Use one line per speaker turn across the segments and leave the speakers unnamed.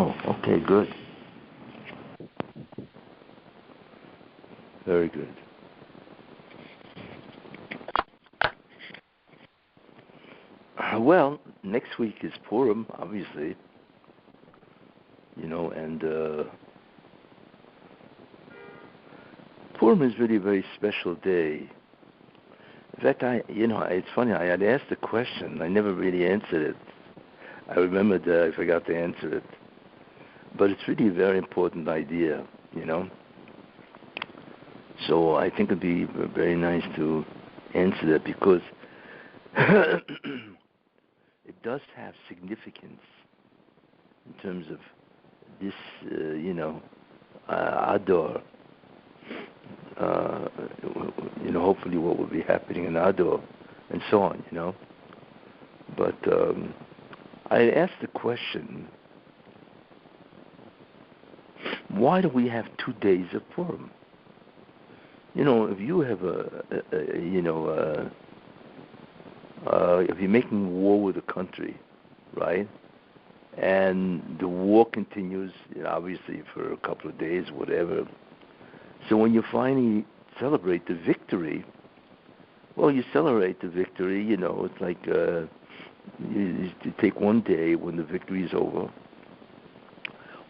Oh, okay, good. Very good. Well, next week is Purim, obviously, and Purim is really a very special day. In fact, it's funny, I had asked the question, I never really answered it. I remembered I forgot to answer it. But it's really a very important idea, So I think it'd be very nice to answer that because it does have significance in terms of this, Ador. Hopefully what will be happening in Ador and so on, But I asked the question, why do we have 2 days of Purim? If you have if you're making war with a country, right, and the war continues, obviously for a couple of days, whatever. So when you finally celebrate the victory, well, you celebrate the victory, it's like you take one day when the victory is over,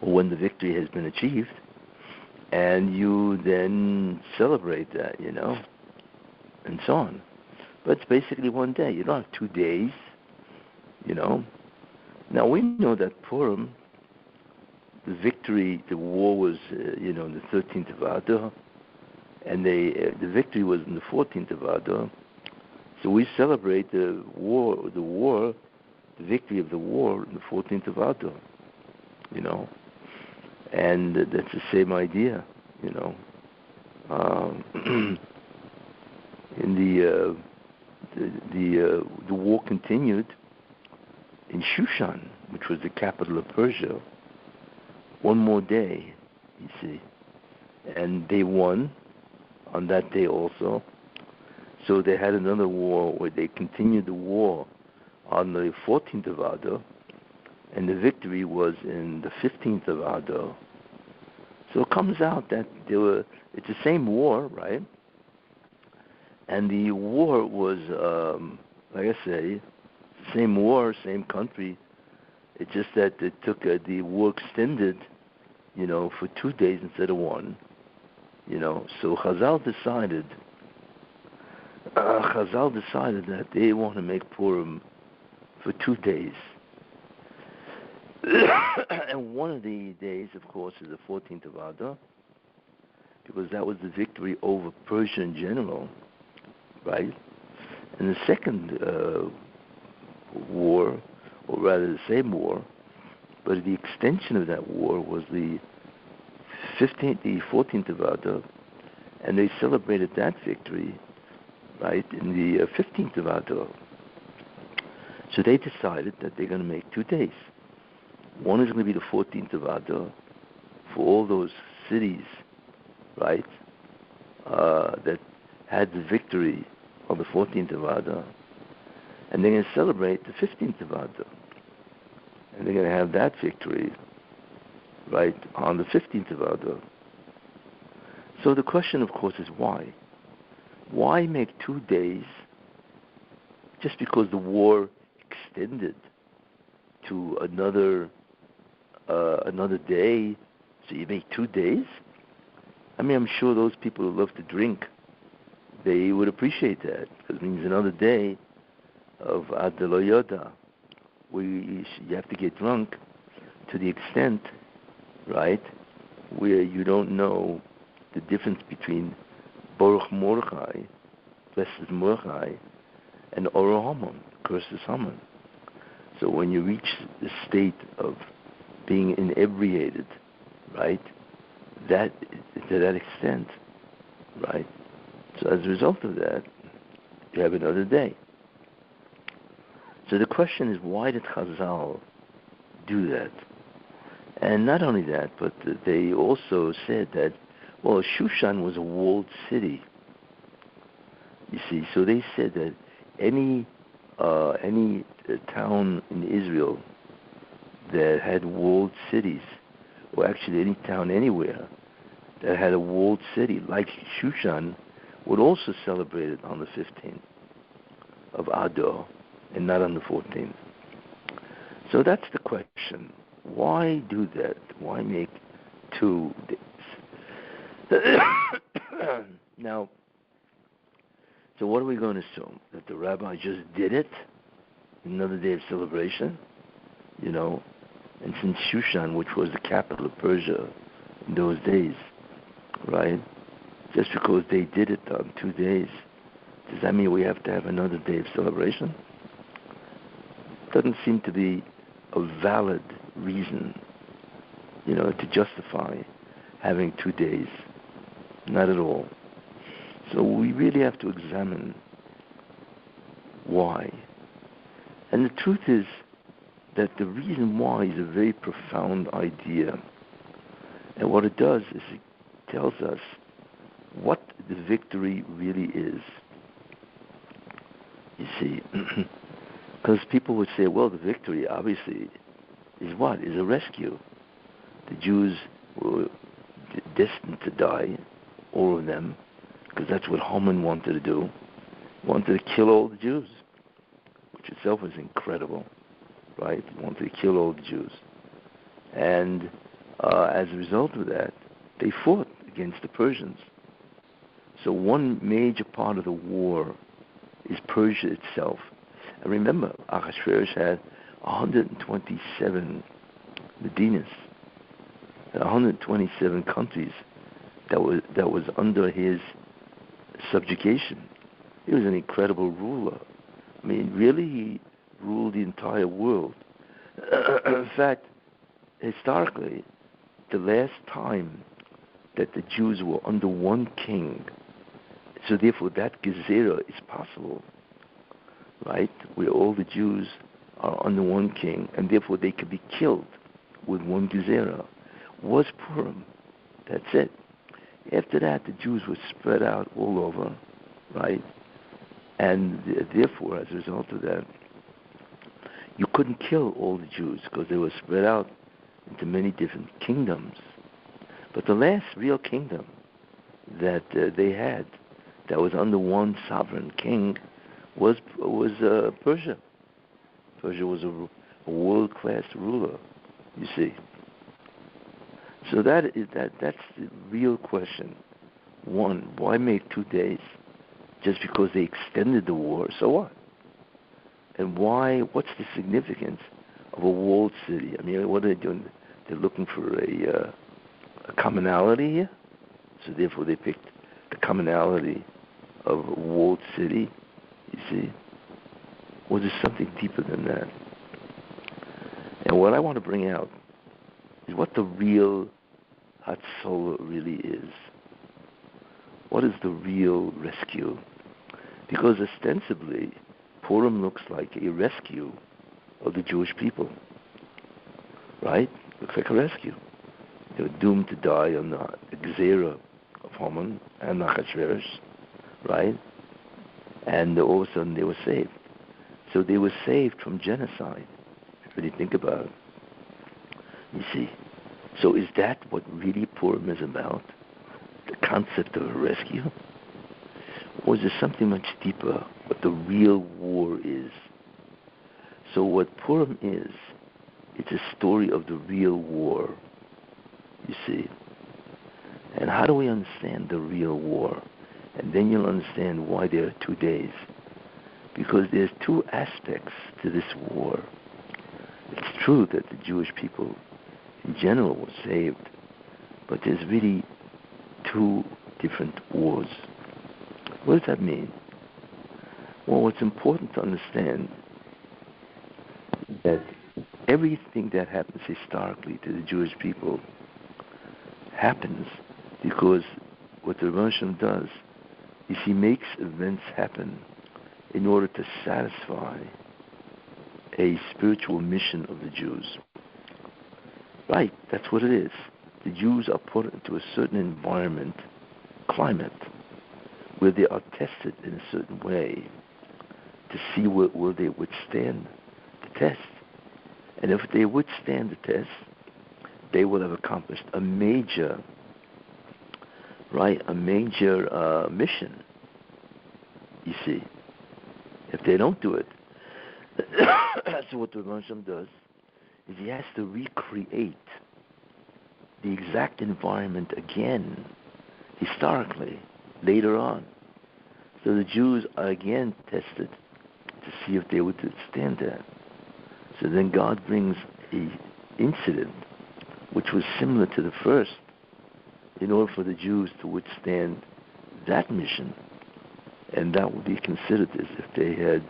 or when the victory has been achieved, and you then celebrate that, and so on. But it's basically one day. You don't have 2 days, Now, we know that Purim, the victory, the war was, the 13th of Adar, and the victory was on the 14th of Adar. So we celebrate the victory of the war on the 14th of Adar, And that's the same idea, In the war continued in Shushan, which was the capital of Persia, one more day, you see. And they won on that day also. So they had another war where they continued the war on the 14th of Adar, and the victory was in the 15th of Adar. So it comes out that it's the same war, right? And the war was, like I say, same war, same country. It's just that it took the war extended, for 2 days instead of one. So Chazal decided that they want to make Purim for 2 days. And one of the days, of course, is the 14th of Adar, because that was the victory over Persia in general, right? And the second war, or rather the same war, but the extension of that war was the 14th of Adar, and they celebrated that victory, right, in the 15th of Adar. So they decided that they're going to make 2 days. One is going to be the 14th of Adar for all those cities, right, that had the victory on the 14th of Adar, and they're going to celebrate the 15th of Adar, and they're going to have that victory, right, on the 15th of Adar. So the question, of course, is why? Why make 2 days just because the war extended to another day? So you make 2 days? I mean, I'm sure those people who love to drink, they would appreciate that, because it means another day of Adaloyoda, where you have to get drunk to the extent, right, where you don't know the difference between Baruch Mordechai, blessed Mordechai, and Oro Haman, curses Haman. So when you reach the state of being inebriated, right, that to that extent, right. So as a result of that, you have another day. So the question is, why did Chazal do that? And not only that, but they also said that, well, Shushan was a walled city. You see, so they said that any town in Israel that had walled cities, or actually any town anywhere that had a walled city, like Shushan, would also celebrate it on the 15th of Adar and not on the 14th. So that's the question. Why do that? Why make 2 days? Now, so what are we going to assume? That the rabbi just did it? Another day of celebration? And since Shushan, which was the capital of Persia in those days, right? Just because they did it on 2 days, does that mean we have to have another day of celebration? Doesn't seem to be a valid reason, to justify having 2 days. Not at all. So we really have to examine why. And the truth is that the reason why is a very profound idea. And what it does is it tells us what the victory really is. You see, because people would say, well, the victory obviously is what? Is a rescue. The Jews were destined to die, all of them, because that's what Haman wanted to do. He wanted to kill all the Jews, which itself was incredible, right? He wanted to kill all the Jews. And as a result of that, they fought against the Persians. So one major part of the war is Persia itself. And remember, Ahasuerus had 127 Medinas, and 127 countries that was under his subjugation. He was an incredible ruler. I mean, really, he ruled the entire world. In fact, historically, the last time that the Jews were under one king, so therefore that gezerah is possible, right? Where all the Jews are under one king, and therefore they could be killed with one gezerah, was Purim. That's it. After that, the Jews were spread out all over, right? And therefore, as a result of that, you couldn't kill all the Jews because they were spread out into many different kingdoms. But the last real kingdom that they had that was under one sovereign king was Persia. Persia was a world-class ruler, you see. So that's the real question. One, why make 2 days? Just because they extended the war, so what? And what's the significance of a walled city? I mean, what are they doing? They're looking for a commonality here? So therefore they picked the commonality of a walled city, you see? Or there's something deeper than that? And what I want to bring out is what the real Hatzolah really is. What is the real rescue? Because ostensibly, Purim looks like a rescue of the Jewish people, right? Looks like a rescue. They were doomed to die on the gezerah of Haman and Ahasuerus, right? And all of a sudden they were saved. So they were saved from genocide, if you really think about it. You see? So is that what really Purim is about? The concept of a rescue? Or is there something much deeper, what the real war is? So what Purim is, it's a story of the real war, you see. And how do we understand the real war? And then you'll understand why there are 2 days. Because there's 2 aspects to this war. It's true that the Jewish people in general were saved, but there's really 2 different wars. What does that mean? Well, it's important to understand that everything that happens historically to the Jewish people happens because what the Russian does is he makes events happen in order to satisfy a spiritual mission of the Jews. Right, that's what it is. The Jews are put into a certain environment, climate, where they are tested in a certain way to see will they withstand the test. And if they withstand the test, they will have accomplished a major mission. You see, if they don't do it, so what the Rebbe does is he has to recreate the exact environment again, historically, later on. So the Jews are again tested to see if they would withstand that. So then God brings an incident which was similar to the first, in order for the Jews to withstand that mission, and that would be considered as if they had,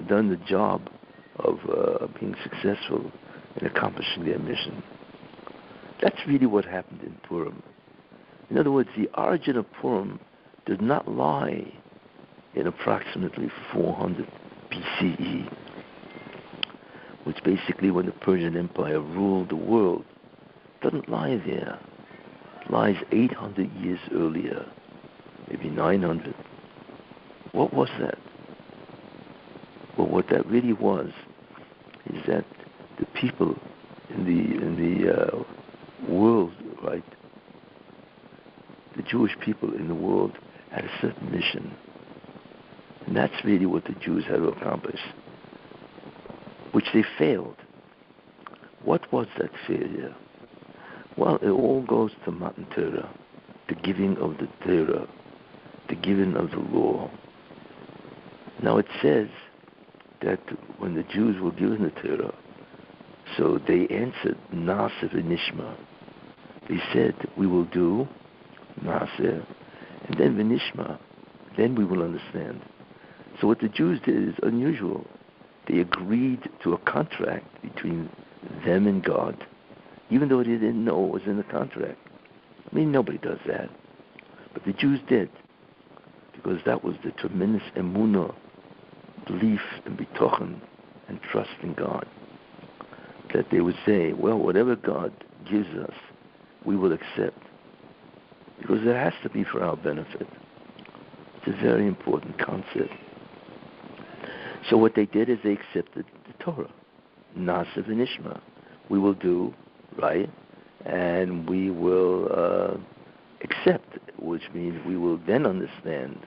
done the job of being successful in accomplishing their mission. That's really what happened in Purim. In other words, the origin of Purim does not lie in approximately 400 BCE, which basically when the Persian Empire ruled the world. Doesn't lie there. It lies 800 years earlier, maybe 900. What was that? Well, what that really was is that the people in the world, right? The Jewish people in the world had a certain mission, and that's really what the Jews had to accomplish, which they failed. What was that failure? Well, it all goes to Matan Torah, the giving of the Torah, the giving of the law. Now it says that when the Jews were given the Torah, so they answered Naseh v'Nishma. They said, we will do Naseh, and then v'Nishma, then we will understand. So what the Jews did is unusual. They agreed to a contract between them and God, even though they didn't know what was in the contract. I mean, nobody does that. But the Jews did, because that was the tremendous emunah, belief and bitochen, and trust in God, that they would say, well, whatever God gives us, we will accept, because it has to be for our benefit. It's a very important concept. So what they did is they accepted the Torah, Naseh v'Nishma. We will do, right, and we will accept, which means we will then understand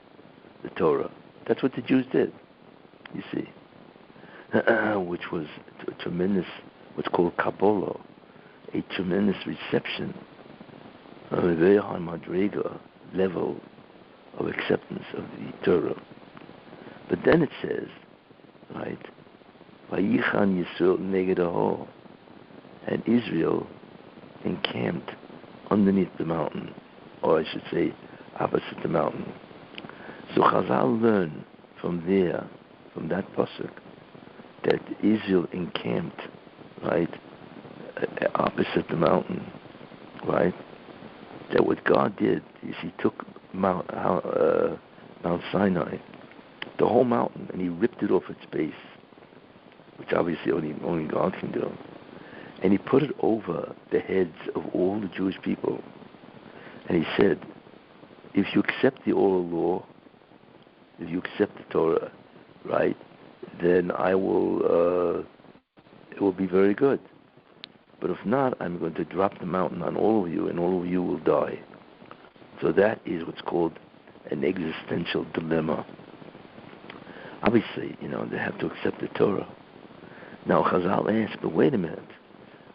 the Torah. That's what the Jews did, you see, which was a tremendous, what's called Kabbalah, a tremendous reception of a very high madrega level of acceptance of the Torah. But then it says, right, Vayichan Yisrael neged Ahor, and Israel encamped underneath the mountain, or I should say, opposite the mountain. So Chazal learn from there, from that pasuk, that Israel encamped, right, opposite the mountain, right? That what God did is He took Mount Sinai, the whole mountain, and He ripped it off its base, which obviously only God can do. And He put it over the heads of all the Jewish people. And He said, if you accept the oral law, if you accept the Torah, right, then it will be very good. But if not, I'm going to drop the mountain on all of you, and all of you will die. So that is what's called an existential dilemma. Obviously, they have to accept the Torah. Now, Chazal asked, but wait a minute.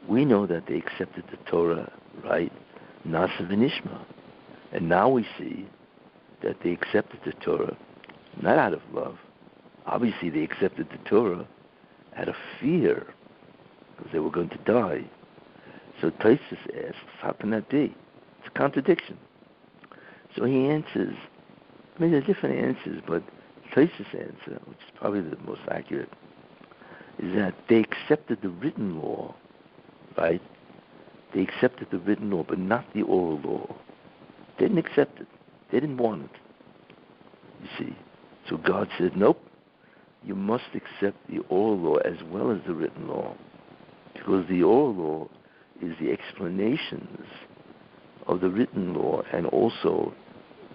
We know that they accepted the Torah, right? Naseh v'Nishma. And now we see that they accepted the Torah not out of love. Obviously, they accepted the Torah out of fear, because they were going to die. So Tosfos asks, how can that be? It's a contradiction. So he answers, there are different answers, but Tosfos' answer, which is probably the most accurate, is that they accepted the written law, right? They accepted the written law, but not the oral law. They didn't accept it. They didn't want it. You see? So God said, nope, you must accept the oral law as well as the written law, because the oral law is the explanations of the written law, and also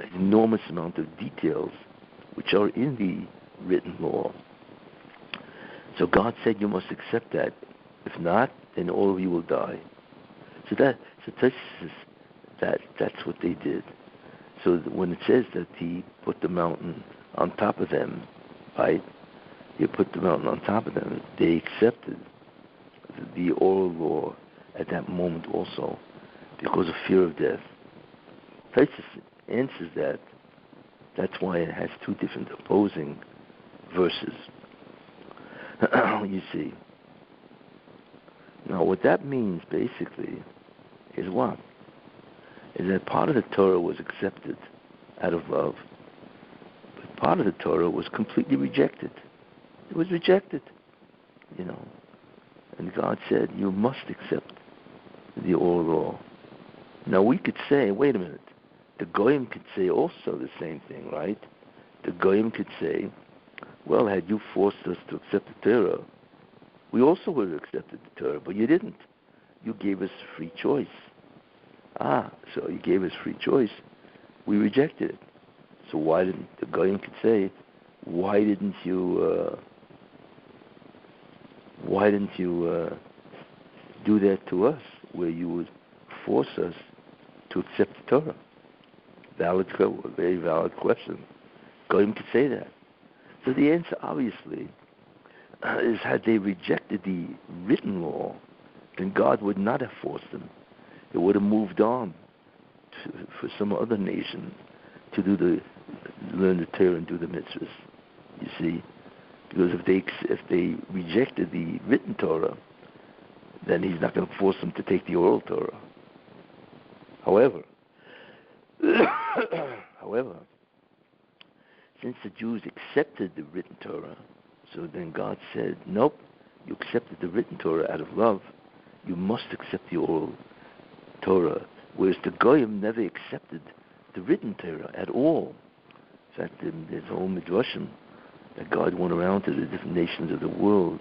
an enormous amount of details which are in the written law. So God said you must accept that. If not, then all of you will die. So that's what they did. So when it says that he put the mountain on top of them, right? He put the mountain on top of them. They accepted the oral law at that moment also because of fear of death. Taisus answers that. That's why it has two different opposing verses. You see. Now what that means basically is what? Is that part of the Torah was accepted out of love, but part of the Torah was completely rejected. It was rejected, And God said, you must accept the oral law. Now we could say, wait a minute, the Goyim could say also the same thing, right? The Goyim could say, well, had you forced us to accept the Torah, we also would have accepted the Torah, but you didn't. You gave us free choice. So you gave us free choice. We rejected it. So why didn't, the Goyim could say, why didn't you do that to us, where you would force us to accept the Torah? Very valid question. Goyim could say that. So the answer, obviously, is had they rejected the written law, then God would not have forced them. It would have moved on for some other nation to learn the Torah and do the mitzvahs. You see, because if they rejected the written Torah, then He's not going to force them to take the oral Torah. However, since the Jews accepted the written Torah, so then God said, nope, you accepted the written Torah out of love, you must accept the oral Torah, whereas the Goyim never accepted the written Torah at all. In fact, there's a whole midrashim that God went around to the different nations of the world,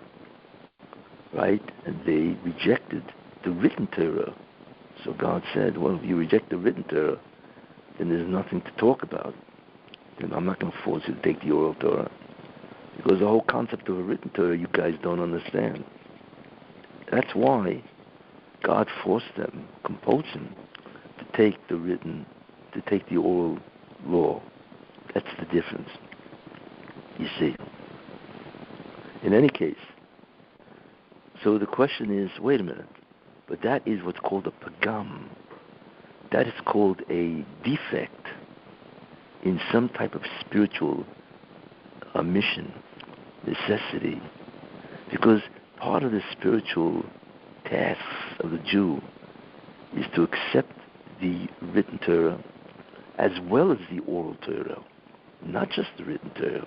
right, and they rejected the written Torah. So God said, well, if you reject the written Torah, then there's nothing to talk about. Then I'm not going to force you to take the oral Torah. Because the whole concept of a written Torah you guys don't understand. That's why God forced them, compulsion, to take the oral law. That's the difference. You see. In any case, so the question is, wait a minute, but that is what's called a pagam. That is called a defect in some type of spiritual mission, necessity. Because part of the spiritual tasks of the Jew is to accept the written Torah as well as the oral Torah, not just the written Torah.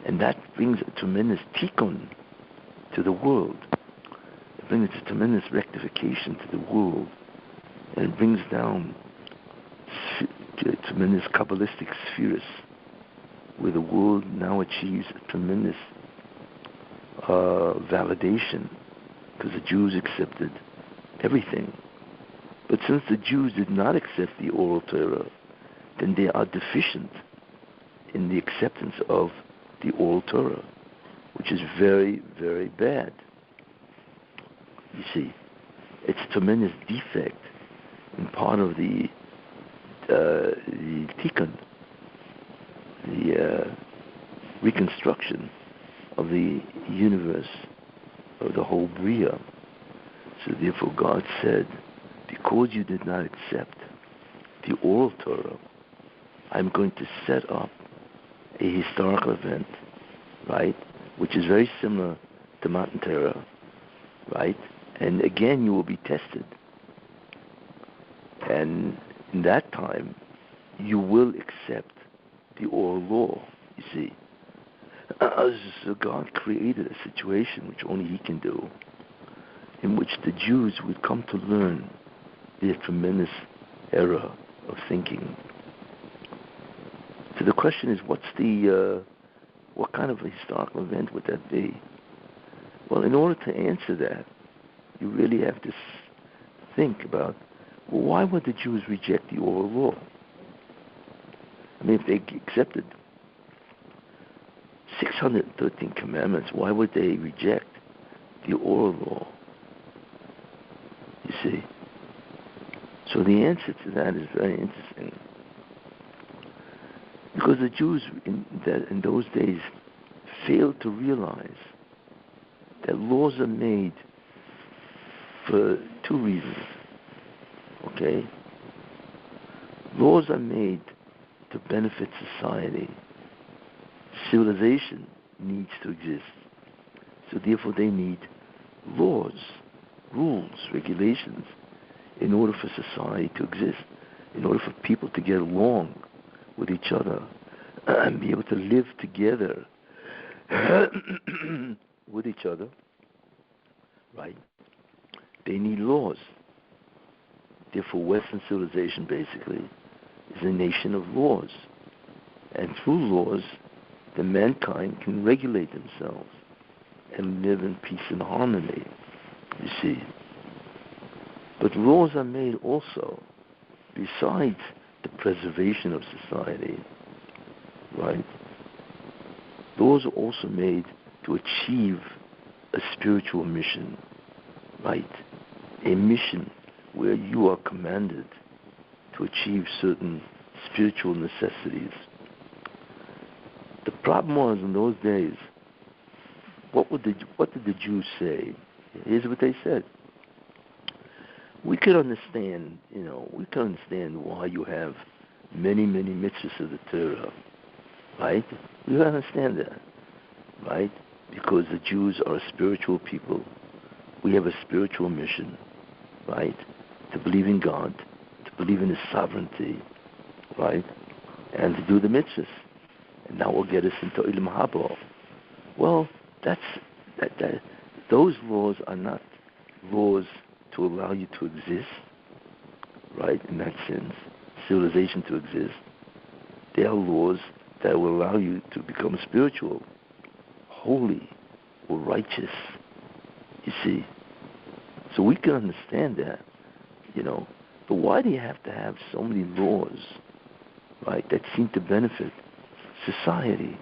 And that brings a tremendous tikkun to the world. It brings a tremendous rectification to the world. And it brings down tremendous Kabbalistic spheres where the world now achieves a tremendous validation because the Jews accepted everything. But since the Jews did not accept the oral Torah, then they are deficient in the acceptance of the oral Torah, which is very, very bad. You see, it's a tremendous defect in part of the tikkun, the reconstruction of the universe, of the whole Bria. So therefore God said, because you did not accept the oral Torah, I'm going to set up a historical event, right, which is very similar to Matan Torah, right? And again, you will be tested. And in that time, you will accept the oral law, you see. So God created a situation which only He can do, in which the Jews would come to learn their tremendous error of thinking. So the question is, what kind of a historical event would that be? Well, in order to answer that, you really have to think about, well, why would the Jews reject the oral law? I mean, if they accepted 613 commandments. Why would they reject the oral law? You see? So the answer to that is very interesting. Because the Jews in those days failed to realize that laws are made for two reasons. Okay? Laws are made to benefit society. Civilization needs to exist. So therefore they need laws, rules, regulations in order for society to exist, in order for people to get along with each other and be able to live together with each other, right? They need laws. Therefore, Western civilization basically is a nation of laws. And through laws, the mankind can regulate themselves and live in peace and harmony, you see. But laws are made also, besides the preservation of society, right? Laws are also made to achieve a spiritual mission, right? A mission where you are commanded to achieve certain spiritual necessities. The problem was in those days, what did the Jews say? Here's what they said. We could understand, why you have many, many mitzvahs of the Torah, right? We can understand that, right? Because the Jews are a spiritual people. We have a spiritual mission, right? To believe in God, to believe in His sovereignty, right? And to do the mitzvahs. And that will get us into Olam Haba. Well, those laws are not laws to allow you to exist, right? In that sense, civilization to exist. They are laws that will allow you to become spiritual, holy, or righteous. You see? So we can understand that, But why do you have to have so many laws, right, that seem to benefit society?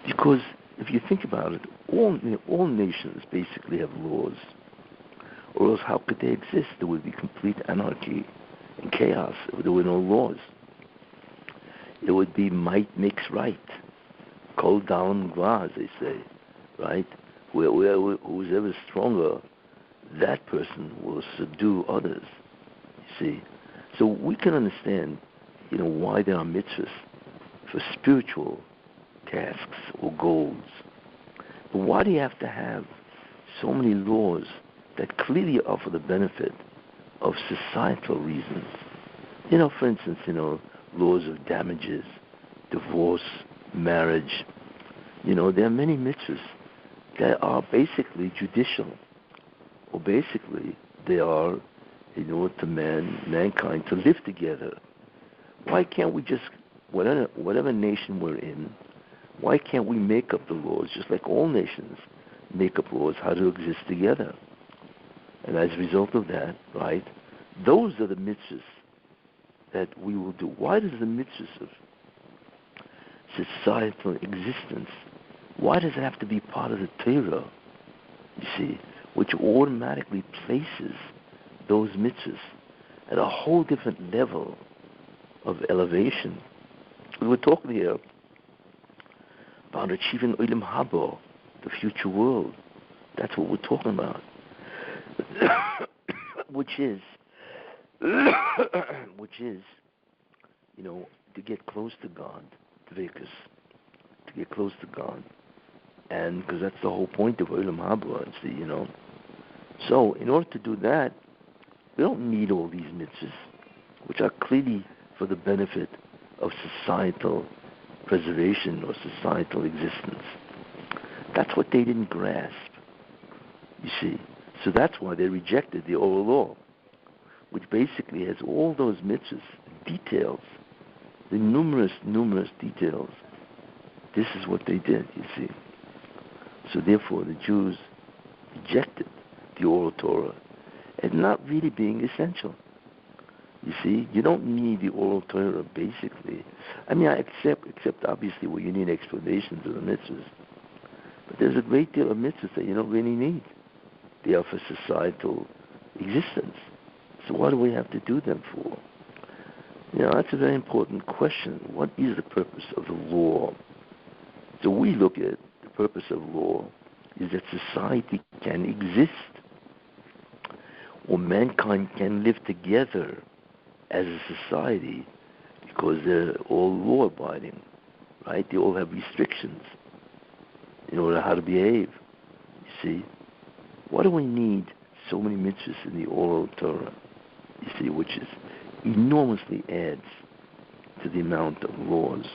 Because if you think about it, all nations basically have laws. Or else how could they exist? There would be complete anarchy and chaos if there were no laws. It would be might makes right. Kol down gra, as they say, right? Who's ever stronger, that person will subdue others. You see? So we can understand, why there are mitzvahs for spiritual tasks or goals. But why do you have to have so many laws that clearly are for the benefit of societal reasons? For instance, laws of damages, divorce, marriage. There are many mitzvahs that are basically judicial, or basically they are in order to mankind to live together. Why can't we just, whatever nation we're in, why can't we make up the laws, just like all nations make up laws, how to exist together? And as a result of that, right, those are the mitzvahs that we will do. Why does the mitzvahs of societal existence, why does it have to be part of the Torah, you see, which automatically places those mitzvahs at a whole different level of elevation? We were talking here about achieving Olam Haba, the future world. That's what we're talking about. which is, to get close to God, Dvekas, to get close to God. And because that's the whole point of Olam Haba, So in order to do that, we don't need all these mitzvahs, which are clearly for the benefit of societal preservation or societal existence. That's what they didn't grasp, you see. So that's why they rejected the oral law, which basically has all those mitzvahs, details, the numerous details. This is what they did, you see. So therefore the Jews rejected the oral Torah as not really being essential, You see, you don't need the oral Torah, basically. I mean, I except obviously where you need explanations of the mitzvahs. But there's a great deal of mitzvahs that you don't really need. They are for societal existence. So what do we have to do them for? That's a very important question. What is the purpose of the law? So we look at the purpose of law is that society can exist, or mankind can live together as a society because they're all law-abiding, right? They all have restrictions in order how to behave. You see, why do we need so many mitzvahs in the oral Torah? You see, which is enormously adds to the amount of laws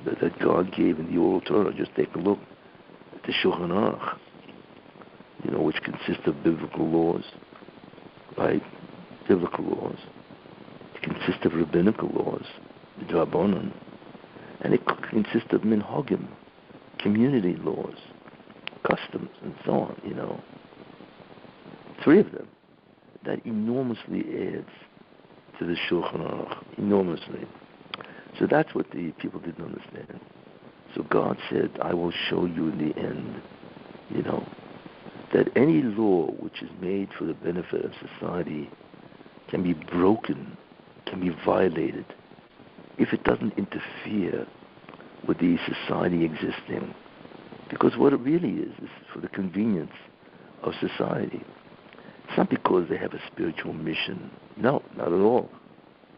that God gave in the oral Torah. Just take a look at the Shushan, which consists of biblical laws, right? Biblical laws. It consists of rabbinical laws, the Rabbanon, and it consists of minhagim, community laws, customs, and so on. 3 of them. That enormously adds to the Shulchan Aruch, enormously. So that's what the people didn't understand. So God said, I will show you in the end, that any law which is made for the benefit of society can be broken, can be violated, if it doesn't interfere with the society existing. Because what it really is for the convenience of society. It's not because they have a spiritual mission. No, not at all.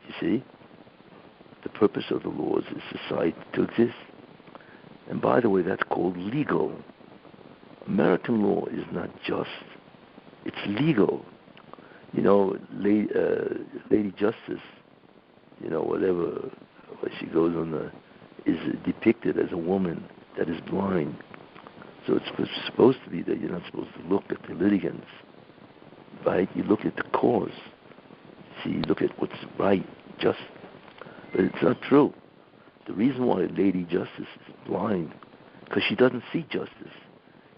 You see? The purpose of the laws is society to exist. And by the way, that's called legal. American law is not just. It's legal. Lady Justice, whatever, she goes on is depicted as a woman that is blind. So it's supposed to be that you're not supposed to look at the litigants, right? You look at the cause. See, you look at what's right, just. But it's not true. The reason why Lady Justice is blind, because she doesn't see justice.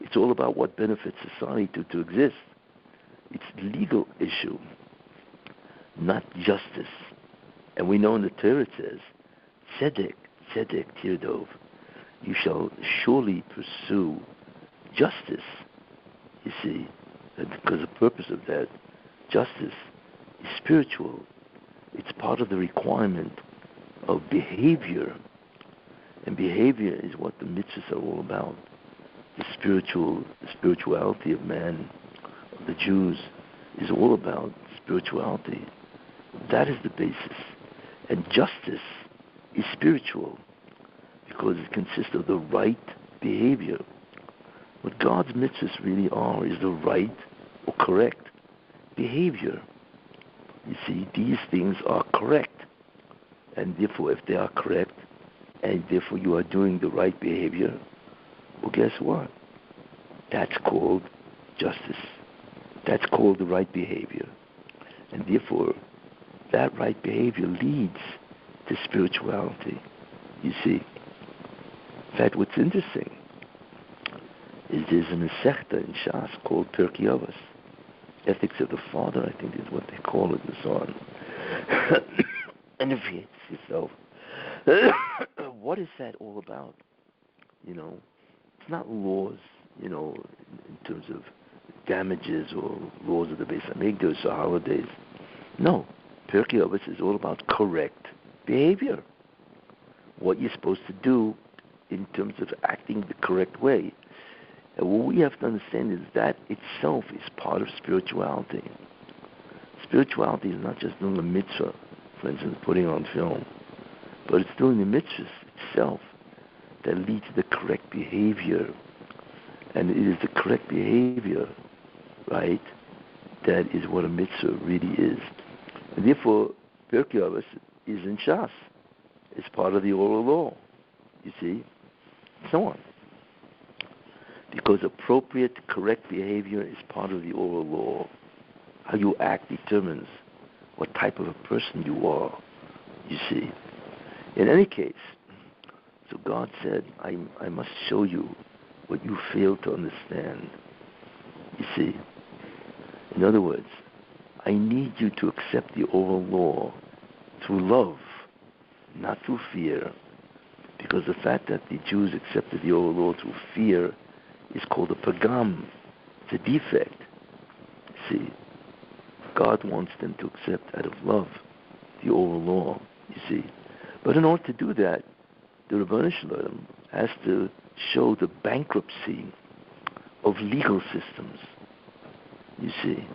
It's all about what benefits society to exist. It's a legal issue, not justice. And we know in the Torah it says, Tzedek Tirdov, you shall surely pursue justice. You see, because the purpose of that justice is spiritual. It's part of the requirement of behavior. And behavior is what the mitzvahs are all about. The spirituality of man, of the Jews, is all about spirituality. That is the basis. And justice is spiritual because it consists of the right behavior. What God's mitzvahs really are is the right or correct behavior. You see, these things are correct. And therefore, if they are correct, and therefore you are doing the right behavior, well, guess what? That's called justice. That's called the right behavior. And therefore, that right behavior leads to spirituality. You see, in fact, what's interesting is there's an Masechta in Shas called Pirkei Avos, Ethics of the Father, I think is what they call it, and so on. And if you ask yourself, what is that all about? It's not laws, in terms of damages or laws of the Beis Hamikdash or holidays. No, Pirkei Avos is all about correct behavior. What you're supposed to do in terms of acting the correct way. And what we have to understand is that itself is part of spirituality. Spirituality is not just doing a mitzvah, for instance, putting on film, but it's doing the mitzvahs itself that lead to the correct behavior. And it is the correct behavior, right, that is what a mitzvah really is. And therefore, Pirkei Avos is in Shas. It's part of the oral law, you see, so on. Because appropriate, correct behavior is part of the oral law. How you act determines what type of a person you are, you see. In any case, so God said, I must show you what you fail to understand. You see, in other words, I need you to accept the oral law through love, not through fear. Because the fact that the Jews accepted the oral law through fear is called a pagam. It's a defect. See, God wants them to accept out of love the oral law, you see. But in order to do that, the Rebbeinu Shalom has to show the bankruptcy of legal systems, you see.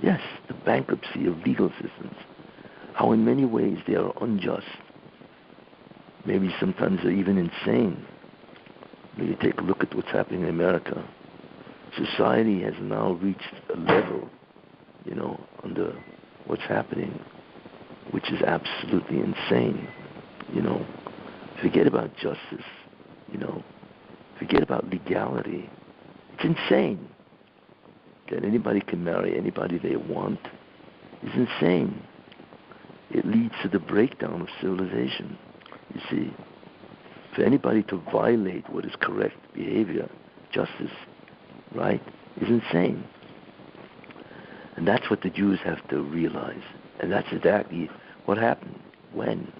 Yes, the bankruptcy of legal systems. How in many ways they are unjust. Maybe sometimes they're even insane. Maybe take a look at what's happening in America. Society has now reached a level, under what's happening, which is absolutely insane. Forget about justice, forget about legality. It's insane that anybody can marry anybody they want. It's insane. It leads to the breakdown of civilization. You see, for anybody to violate what is correct behavior, justice, right, is insane. And that's what the Jews have to realize. And that's exactly what happened. When?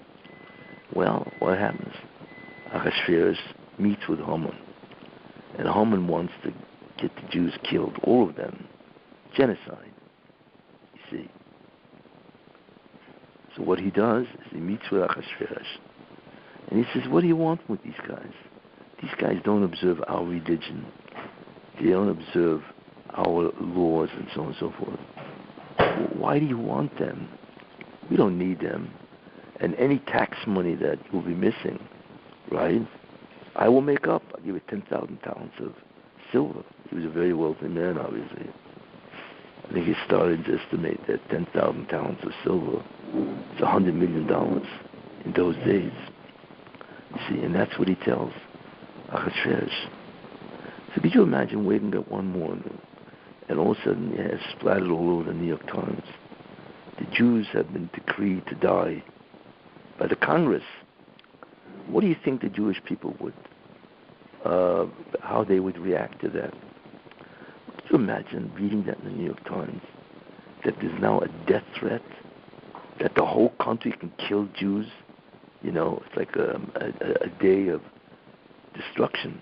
Well, what happens? Ahasuerus meets with Haman. And Haman wants to get the Jews killed, all of them. Genocide. You see. So what he does is he meets with Ahasuerus. And he says, what do you want with these guys? These guys don't observe our religion. They don't observe our laws and so on and so forth. Why do you want them? We don't need them. And any tax money that you'll be missing, right, I will make up. I'll give you 10,000 talents of silver. He was a very wealthy man, obviously. I think he started to estimate that 10,000 talents of silver is $100 million in those days. You see, and that's what he tells Ahasuerus. So could you imagine waking up one morning and all of a sudden it has splattered all over the New York Times. The Jews have been decreed to die by the Congress. What do you think the Jewish people would, how they would react to that? Could you imagine reading that in the New York Times, that there's now a death threat, that the whole country can kill Jews? It's like a day of destruction.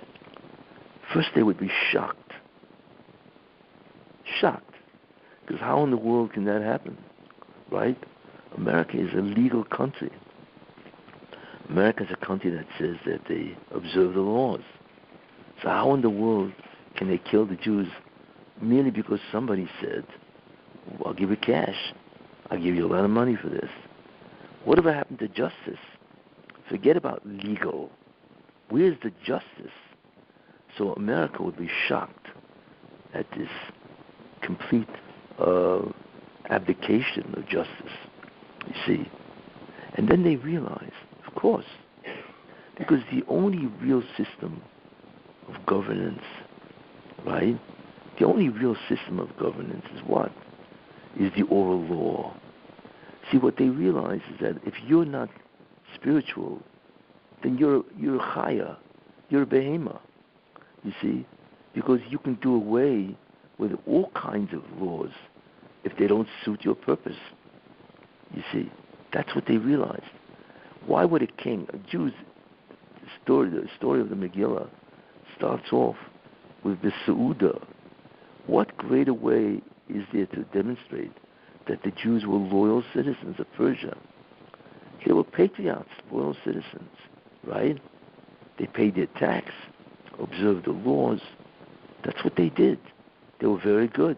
First they would be shocked. Because how in the world can that happen? Right? America is a legal country. America is a country that says that they observe the laws. So how in the world can they kill the Jews merely because somebody said, well, I'll give you cash. I'll give you a lot of money for this. Whatever happened to justice? Forget about legal. Where's the justice? So America would be shocked at this complete abdication of justice, you see. And then they realize, of course, because the only real system of governance, right? The only real system of governance is what? Is the oral law. See, what they realize is that if you're not spiritual, then you're a chaya, you're a behemoth, you see, because you can do away with all kinds of laws if they don't suit your purpose. You see, that's what they realized. Why would a king, the story of the Megillah starts off with the Seudah. What greater way is there to demonstrate that the Jews were loyal citizens of Persia? They were patriots, loyal citizens, right? They paid their tax, observed the laws. That's what they did. They were very good.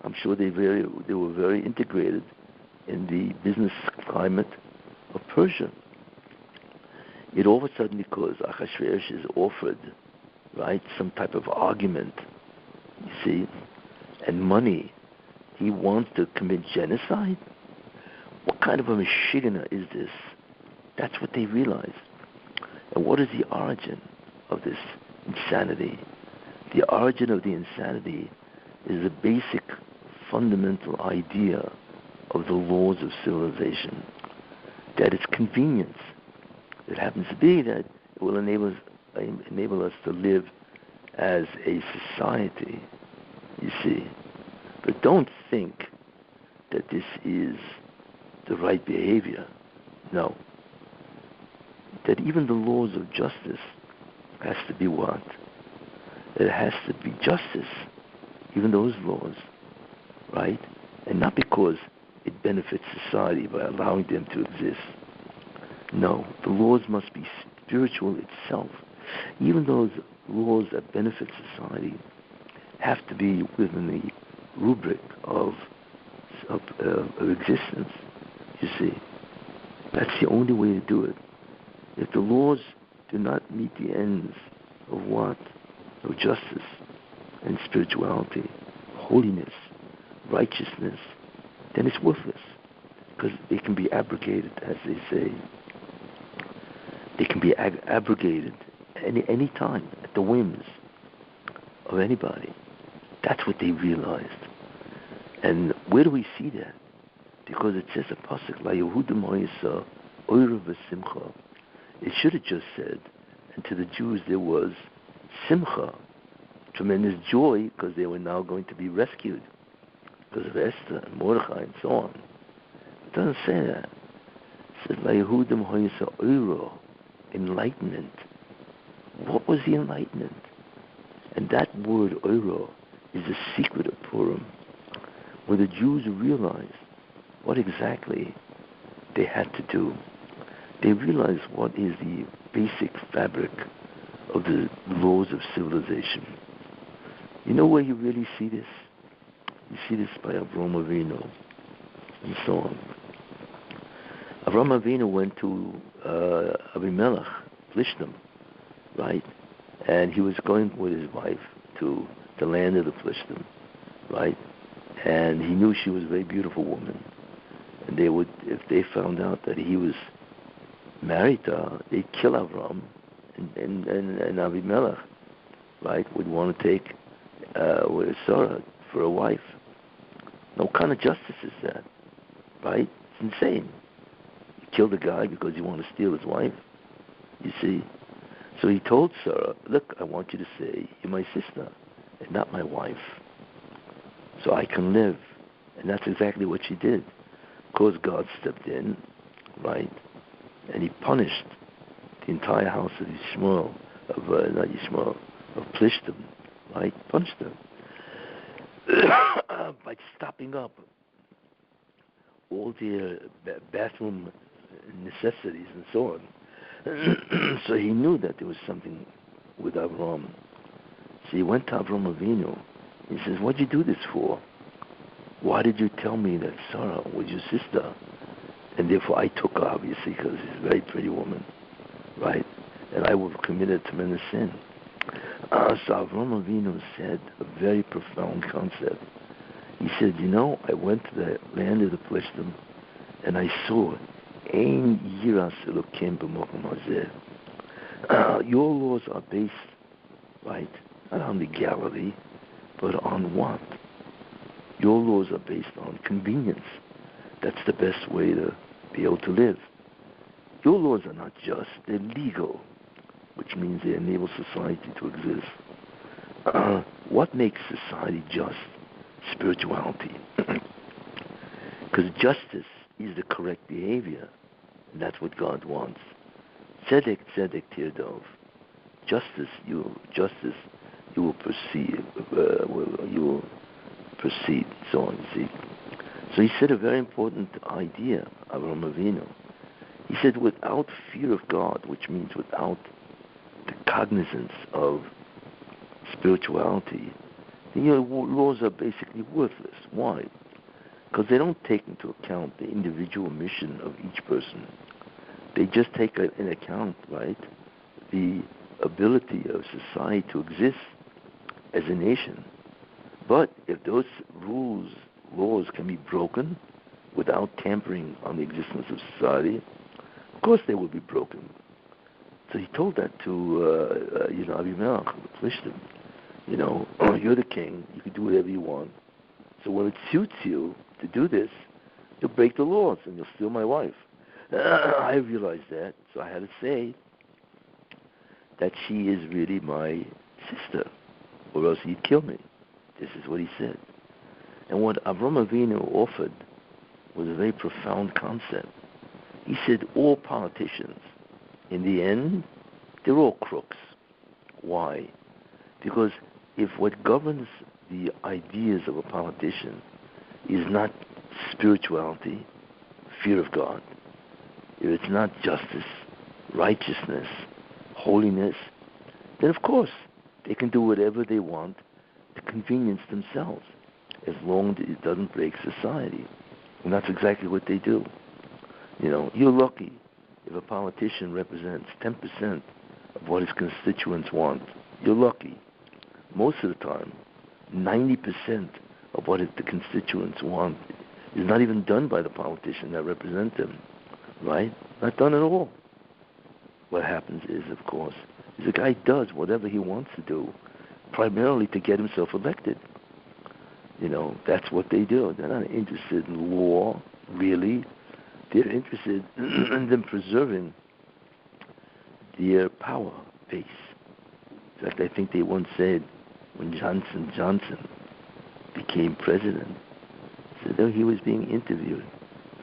I'm sure they were very integrated in the business climate of Persia. Yet all of a sudden, because Ahasuerus is offered, right, some type of argument, you see, and money, he wants to commit genocide? What kind of a mashigana is this? That's what they realize. And what is the origin of this insanity? The origin of the insanity is the basic fundamental idea of the laws of civilization, that it's convenience. It happens to be that it will enable us to live as a society, you see. But don't think that this is the right behavior. No. That even the laws of justice has to be what? It has to be justice, even those laws, right? And not because it benefits society by allowing them to exist. No, the laws must be spiritual itself. Even those laws that benefit society have to be within the rubric of existence, you see. That's the only way to do it. If the laws do not meet the ends of what? Of justice and spirituality, holiness, righteousness, then it's worthless. Because they can be abrogated, as they say. They can be abrogated any time, at the whims of anybody. That's what they realized. And where do we see that? Because it says a pasuk, La Yehudim Ha'isa Oira V'Simcha. It should have just said, and to the Jews there was Simcha, tremendous joy, because they were now going to be rescued because of Esther and Mordechai and so on. It doesn't say that. It says, La Yehudim Ha'isa Oira, enlightenment. What was the enlightenment? And that word Oira is the secret of Purim, where the Jews realized what exactly they had to do. They realized what is the basic fabric of the laws of civilization. You know where you really see this? You see this by Avraham Avinu and so on. Avraham Avinu went to Abimelech, Plishtim, right? And he was going with his wife to the land of the Plishtim, right? And he knew she was a very beautiful woman. And they would, if they found out that he was married to her, they'd kill Avram, and Abimelech, right, would want to take Sarah for a wife. No kind of justice is that, right? It's insane. You kill the guy because you want to steal his wife, you see. So he told Sarah, look, I want you to say you're my sister and not my wife, so I can live. And that's exactly what she did. Of course, God stepped in, right, and he punished the entire house of Yishmael, of Plishtim, right? Punished them by stopping up all their bathroom necessities and so on. So he knew that there was something with Avram. So he went to Avram Avinu. He says, what'd you do this for? Why did you tell me that Sarah was your sister? And therefore I took her, obviously, because she's a very pretty woman, right? And I would have committed a tremendous sin. So Avram Avinu said a very profound concept. He said, you know, I went to the land of the Plishtim, and I saw Ein Yiras Elokim b'Mokom Hazeh. Your laws are based, right, not on legality, but on what? Your laws are based on convenience. That's the best way to be able to live. Your laws are not just, they're legal, which means they enable society to exist. What makes society just? Spirituality. Because justice is the correct behavior, and that's what God wants. Tzedek, tzedek tirdov. Justice, you will proceed. You will proceed. So on. See. So he said a very important idea, Avraham Avinu. He said, without fear of God, which means without the cognizance of spirituality, your laws are basically worthless. Why? Because they don't take into account the individual mission of each person. They just take into account, right, the ability of society to exist as a nation. But if those laws can be broken without tampering on the existence of society, of course they will be broken. So he told that to, Abimelech, Plishtim. You're the king, you can do whatever you want. So when it suits you to do this, you'll break the laws and you'll steal my wife. I realized that, so I had to say that she is really my sister, or else he'd kill me. This is what he said. And what Avraham Avinu offered was a very profound concept. He said all politicians, in the end, they're all crooks. Why? Because if what governs the ideas of a politician is not spirituality, fear of God, if it's not justice, righteousness, holiness, then of course they can do whatever they want to convenience themselves, as long as it doesn't break society. And that's exactly what they do. You're lucky if a politician represents 10% of what his constituents want. You're lucky. Most of the time, 90% of what the constituents want is not even done by the politician that represents them, right? Not done at all. What happens is, of course, the guy does whatever he wants to do, primarily to get himself elected. That's what they do. They're not interested in law, really. They're interested in them preserving their power base. In fact, I think they once said, when Johnson became president, said that he was being interviewed.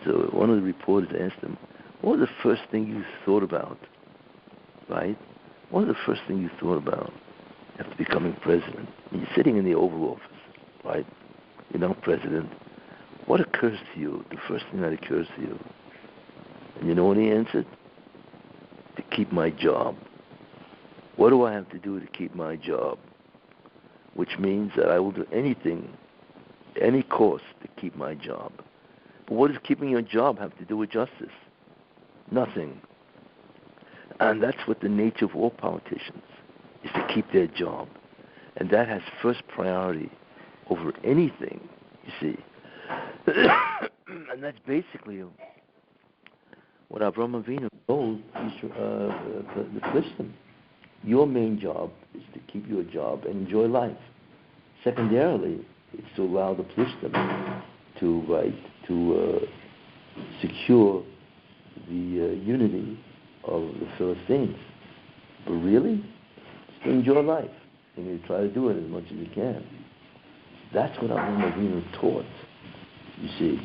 So one of the reporters asked him, what was the first thing you thought about, right? What was the first thing you thought about after becoming president? You're sitting in the Oval Office, right? You're now president. What occurs to you, the first thing that occurs to you? And you know what he answered? To keep my job. What do I have to do to keep my job? Which means that I will do anything, any cost, to keep my job. But what does keeping your job have to do with justice? Nothing. And that's what the nature of all politicians is, to keep their job. And that has first priority over anything, you see. And that's basically what Avraham Avinu told the Philistines. Your main job is to keep your job and enjoy life. Secondarily, it's to allow the Philistines to secure the unity of the Philistines. But really, it's to enjoy life. And you try to do it as much as you can. That's what Avraham Avinu taught. You see,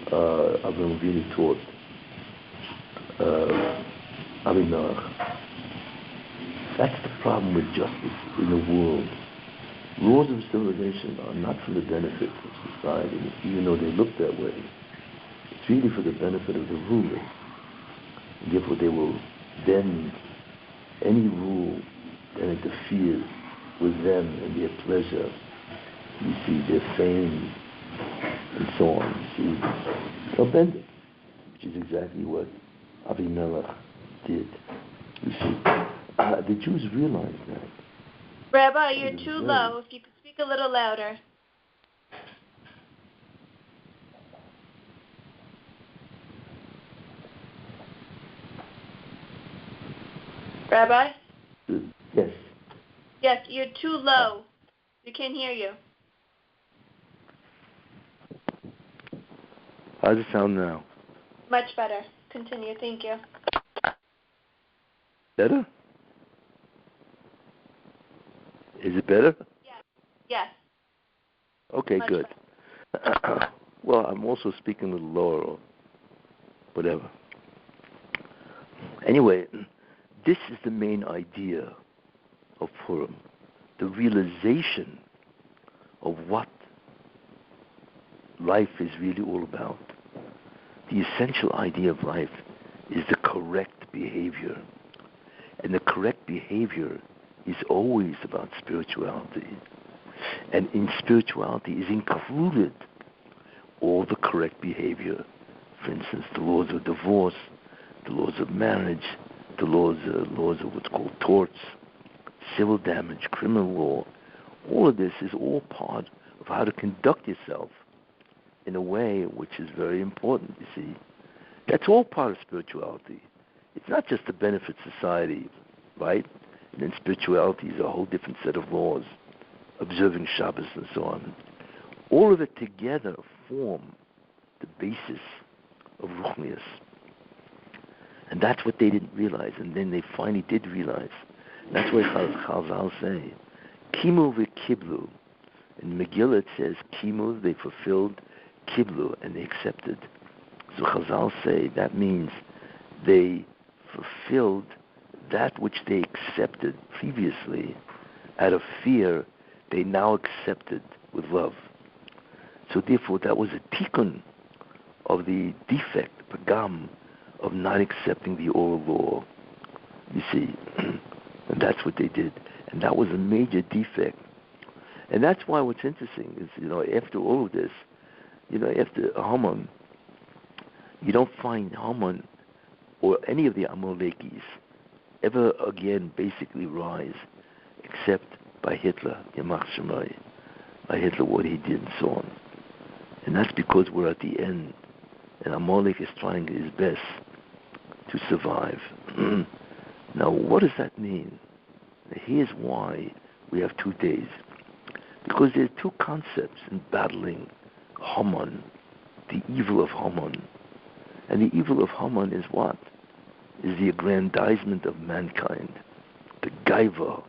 Avraham Avinu taught Avimelech. That's the problem with justice in the world. Laws of civilization are not for the benefit of society, even though they look that way. It's really for the benefit of the rulers. And therefore, they will bend any rule that interferes with them and their pleasure. You see, their fame, and so on. You see, they'll bend it, which is exactly what Avimelech did. You see, the Jews realized that.
Rabbi, you're too low. If you could speak a little louder. Rabbi?
Yes.
Yes, you're too low. We can't hear you.
How does it sound now?
Much better. Continue. Thank you.
Better? Is it better?
Yes. Yes.
Okay,
Much
good. Well, I'm also speaking a little lower or whatever. Anyway, this is the main idea of Purim, the realization of what life is really all about. The essential idea of life is the correct behavior. And the correct behavior is always about spirituality. And in spirituality is included all the correct behavior. For instance, the laws of divorce, the laws of marriage, the laws of what's called torts, civil damage, criminal law. All of this is all part of how to conduct yourself in a way which is very important, you see. That's all part of spirituality. It's not just to benefit society, right? And then spirituality is a whole different set of laws, observing Shabbos and so on. All of it together form the basis of Ruchnius. And that's what they didn't realize, and then they finally did realize. And that's why Chazal say, Kimu v'kiblu. In Megillah it says, Kimu, they fulfilled, kiblu, and they accepted. So Chazal say that means they fulfilled that which they accepted previously out of fear, they now accepted with love. So therefore that was a tikkun of the defect, pagam, of not accepting the oral law. You see, and that's what they did. And that was a major defect. And that's why what's interesting is, after all of this, after Haman, you don't find Haman or any of the Amalekis ever again basically rise except by Hitler, Yamach Shemai, by Hitler, what he did and so on. And that's because we're at the end, and Amalek is trying his best to survive. Now, what does that mean? Here's why we have 2 days. Because there are two concepts in battling Haman, the evil of Haman. And the evil of Haman is what? Is the aggrandizement of mankind, the gaiva,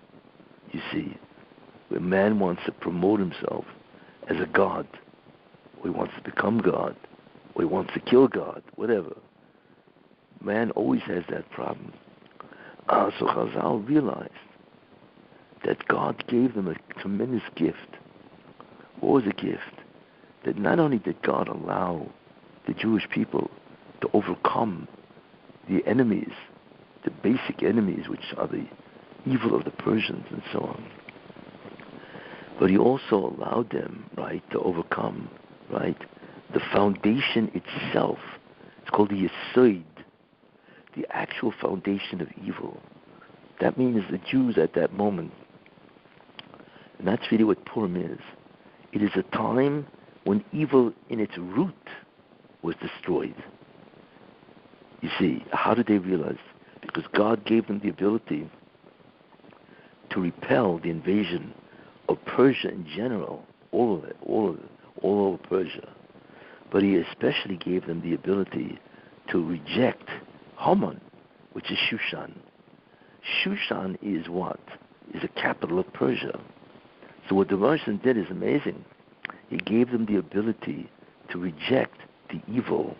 you see, where man wants to promote himself as a god, or he wants to become God, or he wants to kill God, whatever. Man always has that problem. So Chazal realized that God gave them a tremendous gift. What was the gift? That not only did God allow the Jewish people to overcome the enemies, the basic enemies, which are the evil of the Persians and so on, but he also allowed them, right, to overcome, right, the foundation itself. It's called the Yesod, the actual foundation of evil. That means the Jews at that moment, and that's really what Purim is. It is a time when evil in its root was destroyed. You see, how did they realize? Because God gave them the ability to repel the invasion of Persia in general, all over Persia. But he especially gave them the ability to reject Haman, which is Shushan. Shushan is what? Is the capital of Persia. So what the Russian did is amazing. He gave them the ability to reject the evil.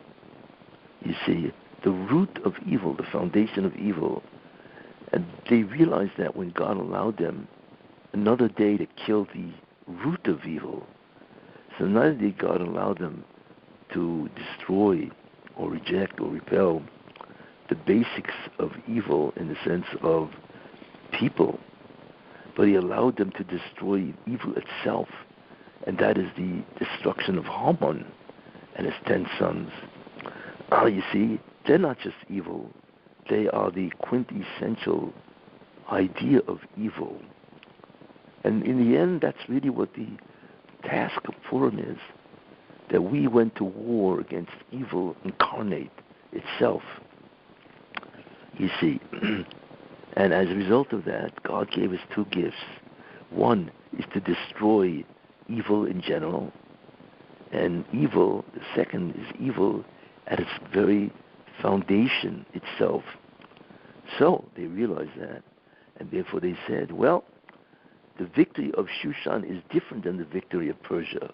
You see, the root of evil, the foundation of evil. And they realized that when God allowed them another day to kill the root of evil, so not only did God allow them to destroy or reject or repel the basics of evil in the sense of people, but he allowed them to destroy evil itself, and that is the destruction of Haman and his 10 sons. You see, they're not just evil, they are the quintessential idea of evil. And in the end, that's really what the task of Purim is, that we went to war against evil incarnate itself. You see, and as a result of that, God gave us 2 gifts. One is to destroy evil in general, and evil, the second is evil at its very foundation itself. So they realized that, and therefore they said, well, the victory of Shushan is different than the victory of Persia.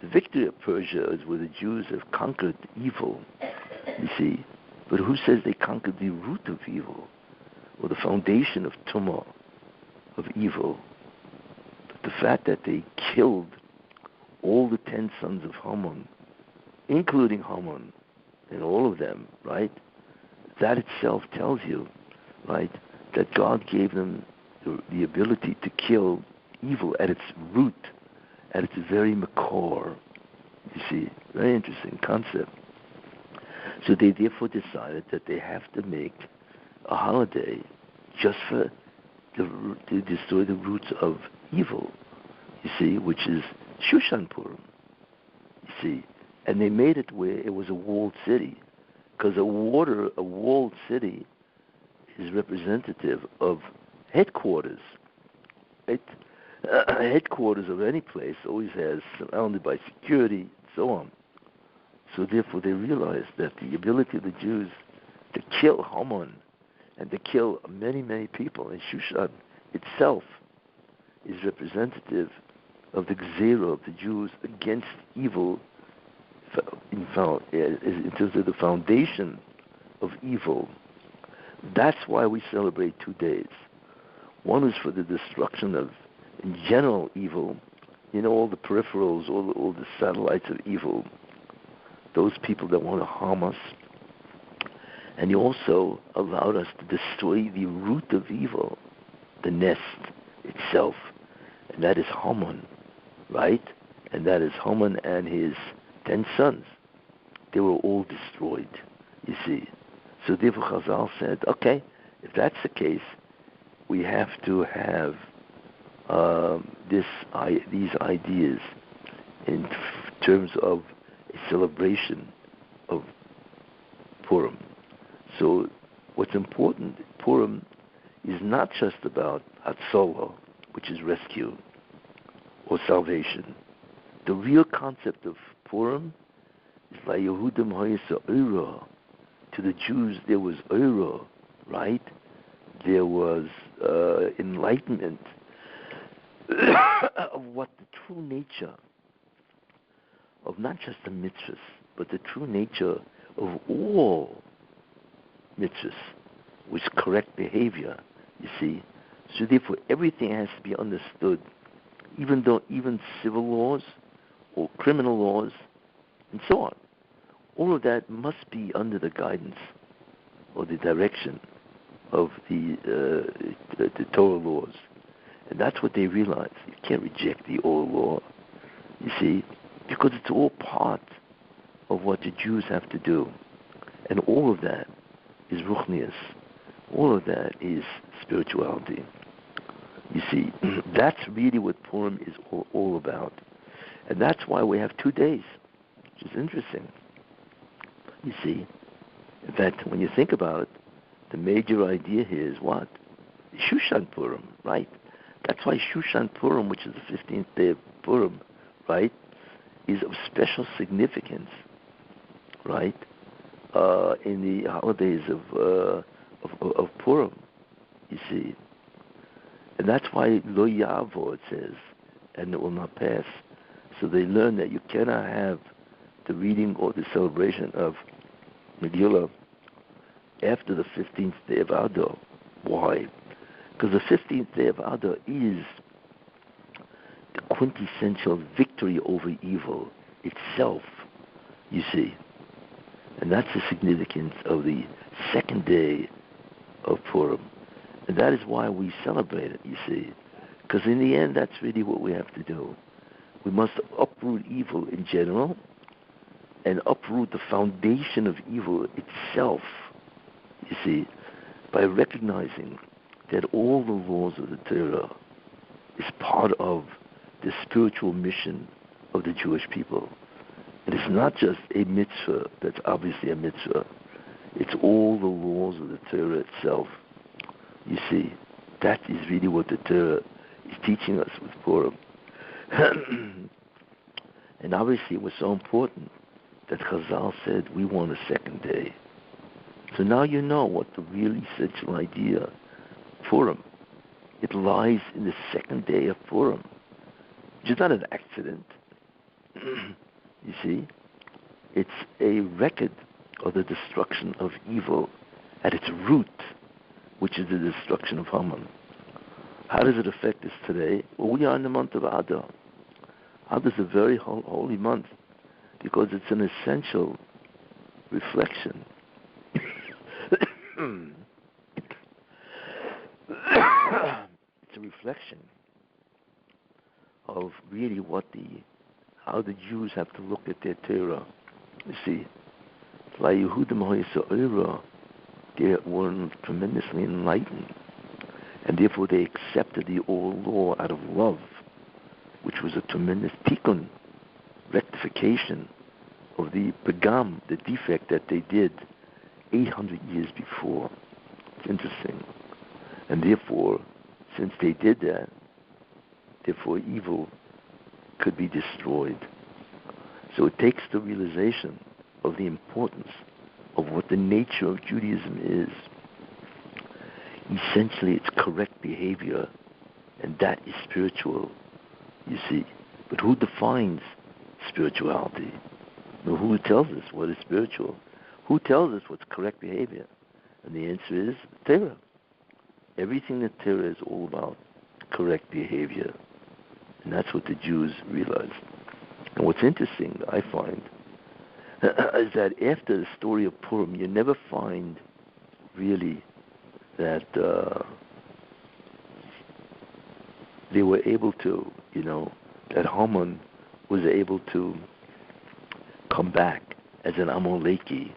The victory of Persia is where the Jews have conquered evil, you see. But who says they conquered the root of evil, or the foundation of tumah, of evil? But the fact that they killed all the 10 sons of Haman, including Haman, and all of them, right? That itself tells you, right, that God gave them the ability to kill evil at its root, at its very core. You see, very interesting concept. So they therefore decided that they have to make a holiday just to destroy the roots of evil, you see, which is Shushan Purim, you see. And they made it where it was a walled city, because a walled city is representative of headquarters. Right? Headquarters of any place always has surrounded by security and so on. So therefore they realized that the ability of the Jews to kill Haman and to kill many, many people in Shushan itself is representative of the gzera of the Jews against evil in terms of the foundation of evil. That's why we celebrate 2 days. One is for the destruction of, in general, evil. All the peripherals, all the satellites of evil, those people that want to harm us. And He also allowed us to destroy the root of evil, the nest itself, and that is Haman, right? And that is Haman and his 10 sons. They were all destroyed, you see. So therefore Chazal said, okay, if that's the case, we have to have these ideas in terms of a celebration of Purim. So what's important, Purim is not just about Hatzalah, which is rescue or salvation. The real concept of Purim is like Yehudim Hayasa Eira. To the Jews there was Eira, right? There was enlightenment of what the true nature of not just the mitzvahs, but the true nature of all mitzvahs, which correct behavior, you see. So therefore everything has to be understood, even civil laws or criminal laws and so on. All of that must be under the guidance or the direction of the Torah laws. And that's what they realize. You can't reject the old law, you see, because it's all part of what the Jews have to do. And all of that is ruchnius. All of that is spirituality. You see, that's really what Purim is all about. And that's why we have 2 days, which is interesting. You see, in fact, when you think about it, the major idea here is what? Shushan Purim, right? That's why Shushan Purim, which is the 15th day of Purim, right, is of special significance, right, in the holidays of Purim, you see. And that's why Lo Yavo, it says, and it will not pass. So they learn that you cannot have the reading or the celebration of Megillah after the 15th day of Adar. Why? Because the 15th day of Adar is the quintessential victory over evil itself, you see. And that's the significance of the second day of Purim. And that is why we celebrate it, you see. Because in the end, that's really what we have to do. We must uproot evil in general and uproot the foundation of evil itself, you see, by recognizing that all the laws of the Torah is part of the spiritual mission of the Jewish people. And it's not just a mitzvah that's obviously a mitzvah. It's all the laws of the Torah itself. You see, that is really what the Torah is teaching us with Purim. And obviously it was so important that Chazal said we want a second day. So now you know what the really essential idea of Purim. It lies in the second day of Purim, which is not an accident. You see, it's a record of the destruction of evil at its root, which is the destruction of Haman. How does it affect us today? Well, we are in the month of Adar. Adar is a very holy month because it's an essential reflection. It's a reflection of really how the Jews have to look at their Torah. You see, like Yehudim Hayasa, they were tremendously enlightened, and therefore they accepted the old law out of love, which was a tremendous tikkun, rectification of the pagam, the defect that they did 800 years before. It's interesting. And therefore, since they did that, therefore evil could be destroyed. So it takes the realization of the importance of what the nature of Judaism is. Essentially, it's correct behavior, and that is spiritual, you see. But who defines spirituality? But who tells us what is spiritual? Who tells us what's correct behavior? And the answer is Torah. Everything that Torah is all about, correct behavior. And that's what the Jews realized. And what's interesting, I find, is that after the story of Purim, you never find really that they were able to, that Haman was able to come back as an Amaleki.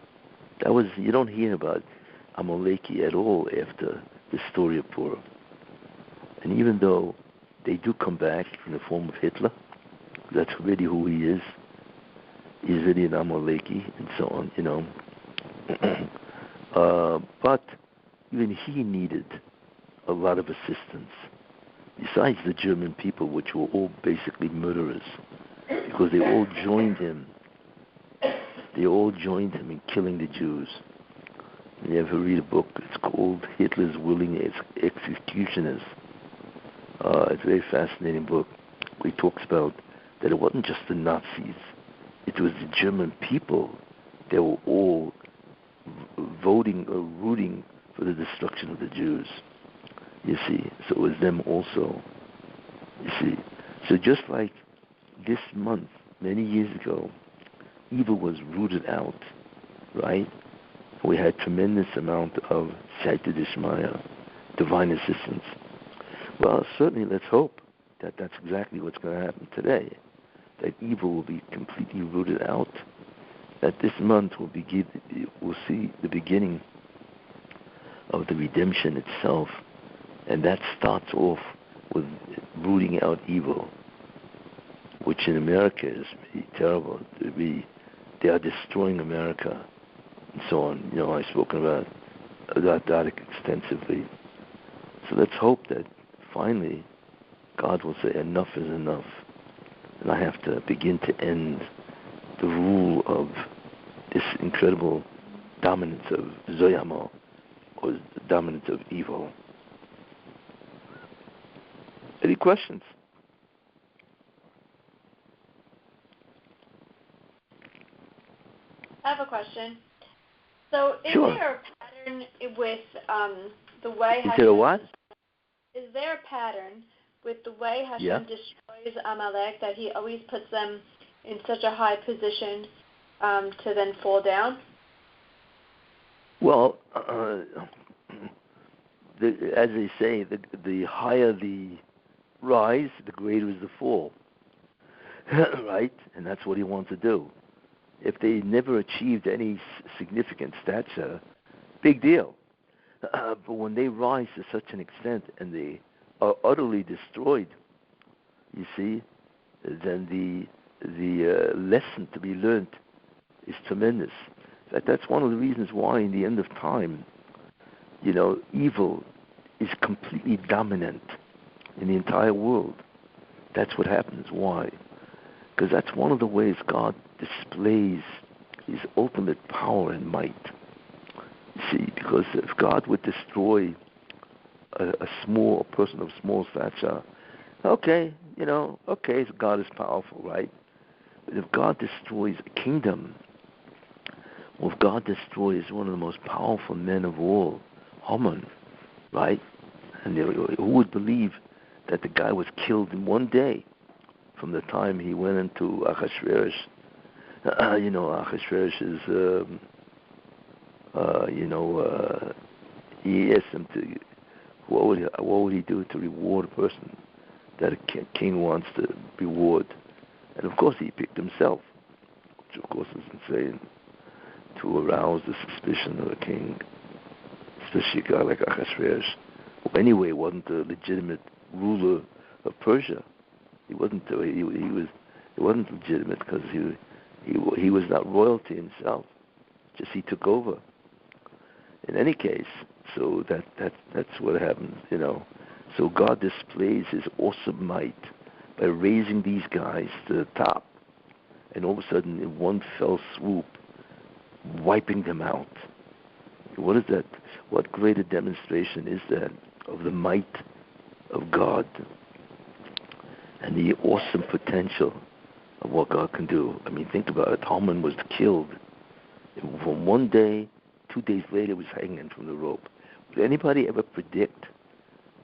You don't hear about Amaleki at all after the story of Purim. And even though they do come back in the form of Hitler, that's really who he is. He's really an Amaleki and so on, but even he needed a lot of assistance, besides the German people, which were all basically murderers, because they all joined him. They all joined him in killing the Jews. And you ever read a book? It's called Hitler's Willing Executioners. It's a very fascinating book. Where he talks about that it wasn't just the Nazis. It was the German people. They were all voting or rooting for the destruction of the Jews. You see, so it was them also. You see, so just like this month, many years ago, evil was rooted out, right? We had tremendous amount of Siyata Dishmaya, divine assistance. Well, certainly let's hope that that's exactly what's going to happen today, that evil will be completely rooted out, that this month we'll see the beginning of the redemption itself, and that starts off with rooting out evil, which in America is really terrible. They are destroying America, and so on. I've spoken about that extensively. So let's hope that finally God will say enough is enough, and I have to begin to end the rule of this incredible dominance of Zoyama, or the dominance of evil. Any questions?
I have a question. So, is
Sure.
there a pattern with the way Hashem...
Is there a what?
Is there a pattern with the way Hashem destroys Amalek, that he always puts them in such a high position to then fall down?
Well, as they say, the higher the rise, the greater is the fall. Right? And that's what he wants to do. If they never achieved any significant stature, big deal. But when they rise to such an extent and they are utterly destroyed, you see, then the lesson to be learned is tremendous. In fact, that's one of the reasons why in the end of time, evil is completely dominant in the entire world. That's what happens. Why? Because that's one of the ways God displays his ultimate power and might. You see, because if God would destroy a person of small stature, okay, so God is powerful, right? But if God destroys a kingdom, or if God destroys one of the most powerful men of all, Haman, right? And who would believe that the guy was killed in one day from the time he went into Achashverosh? Achashverosh is, he asked him to, what would he do to reward a person that a king wants to reward? And of course he picked himself, which of course is insane, to arouse the suspicion of a king, especially a guy like Achashverosh, who anyway wasn't a legitimate ruler of Persia. He wasn't. He wasn't legitimate because he was not royalty himself. Just he took over. In any case, so that's what happens. So God displays His awesome might by raising these guys to the top, and all of a sudden, in one fell swoop, wiping them out. What is that? What greater demonstration is that of the might of God and the awesome potential of what God can do. I mean, think about it. Haman was killed. From one day, 2 days later, he was hanging from the rope. Would anybody ever predict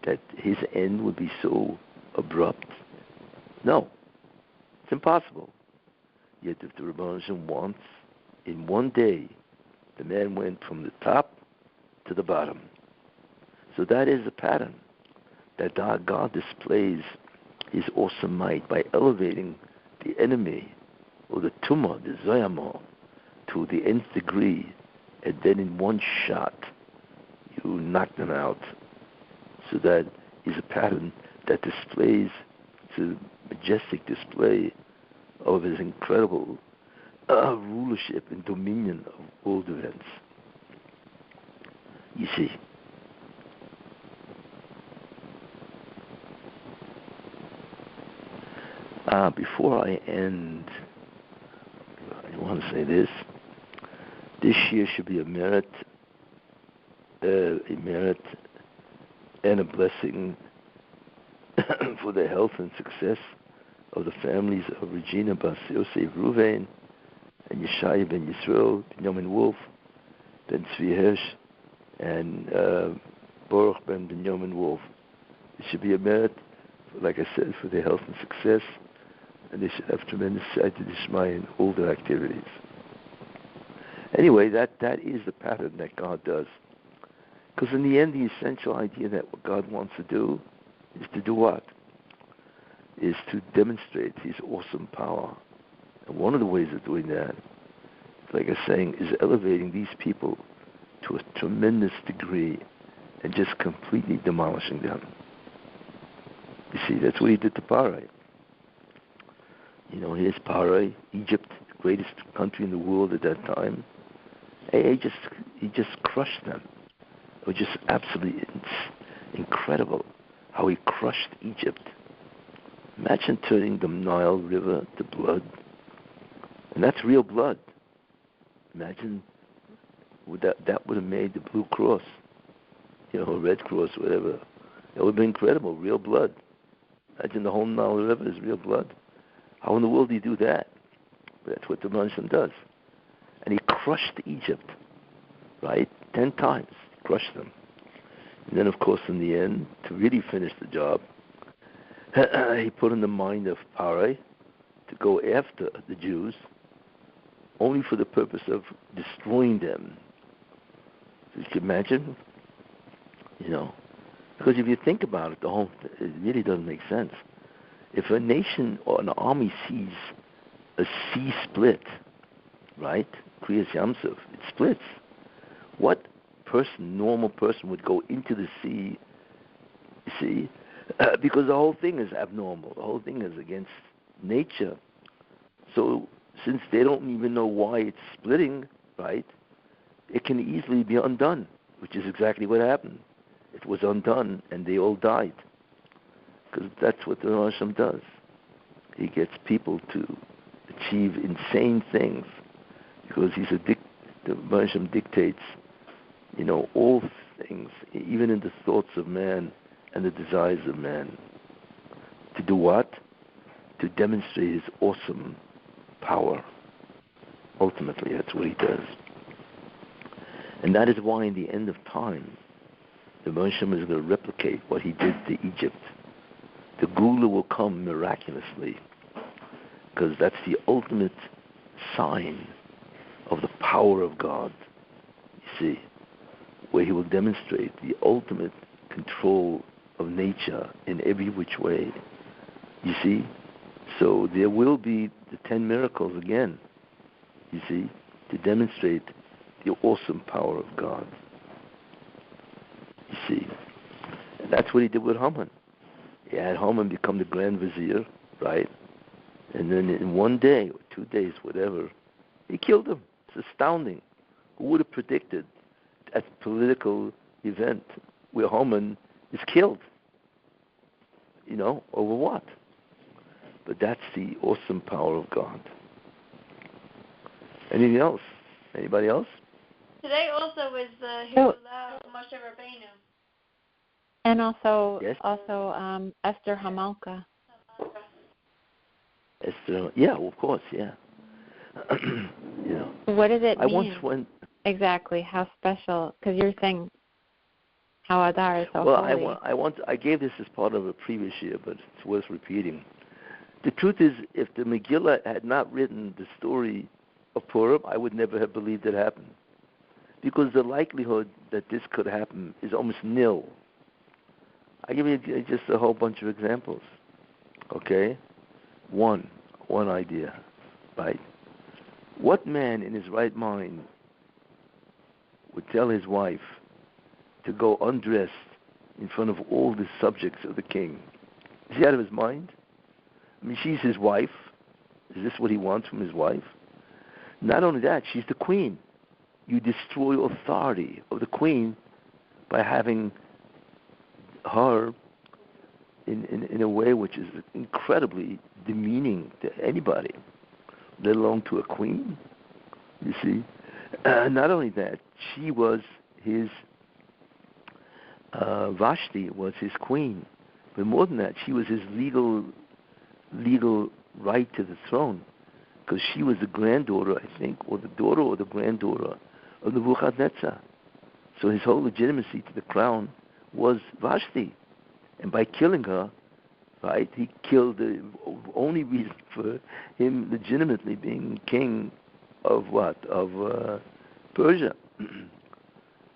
that his end would be so abrupt? No. It's impossible. Yet if the Rebbe wants, in one day, the man went from the top to the bottom. So that is a pattern that God displays his awesome might by elevating the enemy, or the tumah, the zoyamo, to the nth degree, and then in one shot, you knock them out. So that is a pattern that displays, it's a majestic display of his incredible rulership and dominion of world events. You see. Before I end, I want to say this. This year should be a merit and a blessing for the health and success of the families of Regina Bas Yosef Ruvain and Yeshaya ben Yisrael, Benjamin Wolf, ben Tzvi Hirsch, and Baruch ben Benjamin Wolf. It should be a merit, like I said, for their health and success, and they should have tremendous Siyata D'Shmaya in all their activities. Anyway, that is the pattern that God does. Because in the end, the essential idea that what God wants to do is to do what? Is to demonstrate his awesome power. And one of the ways of doing that, like I was saying, is elevating these people to a tremendous degree and just completely demolishing them. You see, that's what he did to Parai. You know, here's Parai, Egypt, the greatest country in the world at that time. He just crushed them. It was just absolutely incredible how he crushed Egypt. Imagine turning the Nile River to blood. And that's real blood. Imagine that would have made the Blue Cross, Red Cross, whatever. It would have been incredible, real blood. Imagine the whole Nile River is real blood. How in the world do you do that? But that's what the Mendel does. And he crushed Egypt, right? 10 times. Crushed them. And then, of course, in the end, to really finish the job, he put in the mind of Parai to go after the Jews only for the purpose of destroying them. So you can imagine, because if you think about it, it really doesn't make sense. If a nation or an army sees a sea split, right, Kriyas Yamsuf, it splits. What normal person would go into the sea, you see, because the whole thing is abnormal. The whole thing is against nature. So since they don't even know why it's splitting, right, it can easily be undone, which is exactly what happened. It was undone, and they all died. Because that's what the Hashem does. He gets people to achieve insane things because the Hashem dictates, all things, even in the thoughts of man and the desires of man. To do what? To demonstrate his awesome power. Ultimately, that's what he does. And that is why in the end of time, the Hashem is going to replicate what he did to Egypt. The Gula will come miraculously, because that's the ultimate sign of the power of God, you see, where he will demonstrate the ultimate control of nature in every which way, you see. So there will be the 10 miracles again, you see, to demonstrate the awesome power of God, you see. And that's what he did with Haman. He had Haman become the Grand Vizier, right? And then in 1 day, or 2 days, whatever, he killed him. It's astounding. Who would have predicted that political event where Haman is killed? Over what? But that's the awesome power of God. Anything else? Anybody else?
Today also was the Hilulah of Moshe Rabbeinu.
And also,
yes?
Esther Hamalka.
Esther, yeah, of course, yeah.
What does it mean?
I once went...
Exactly, how special, because you're saying how Adar is so holy.
I gave this as part of a previous year, but it's worth repeating. The truth is, if the Megillah had not written the story of Purim, I would never have believed it happened. Because the likelihood that this could happen is almost nil. I give you just a whole bunch of examples. Okay? One idea, right? What man in his right mind would tell his wife to go undressed in front of all the subjects of the king? Is he out of his mind? I mean, she's his wife. Is this what he wants from his wife? Not only that, she's the queen. You destroy authority of the queen by having her in a way which is incredibly demeaning to anybody, let alone to a queen. You see? Not only that, she was his, Vashti was his queen. But more than that, she was his legal right to the throne, because she was the granddaughter, I think, or the daughter or the granddaughter of Nebuchadnezzar. So his whole legitimacy to the crown was Vashti. And by killing her, right, he killed the only reason for him legitimately being king of what? Of Persia.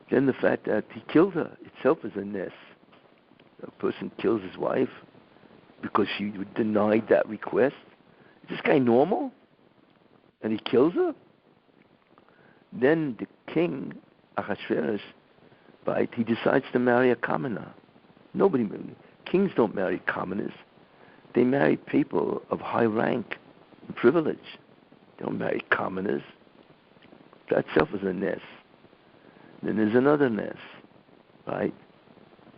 Then the fact that he killed her itself is a ness. A person kills his wife because she denied that request. Is this guy normal? And he kills her? Then the king, Ahasuerus, right, he decides to marry a commoner. Kings don't marry commoners. They marry people of high rank and privilege. They don't marry commoners. That itself is a ness. Then there's another ness, right?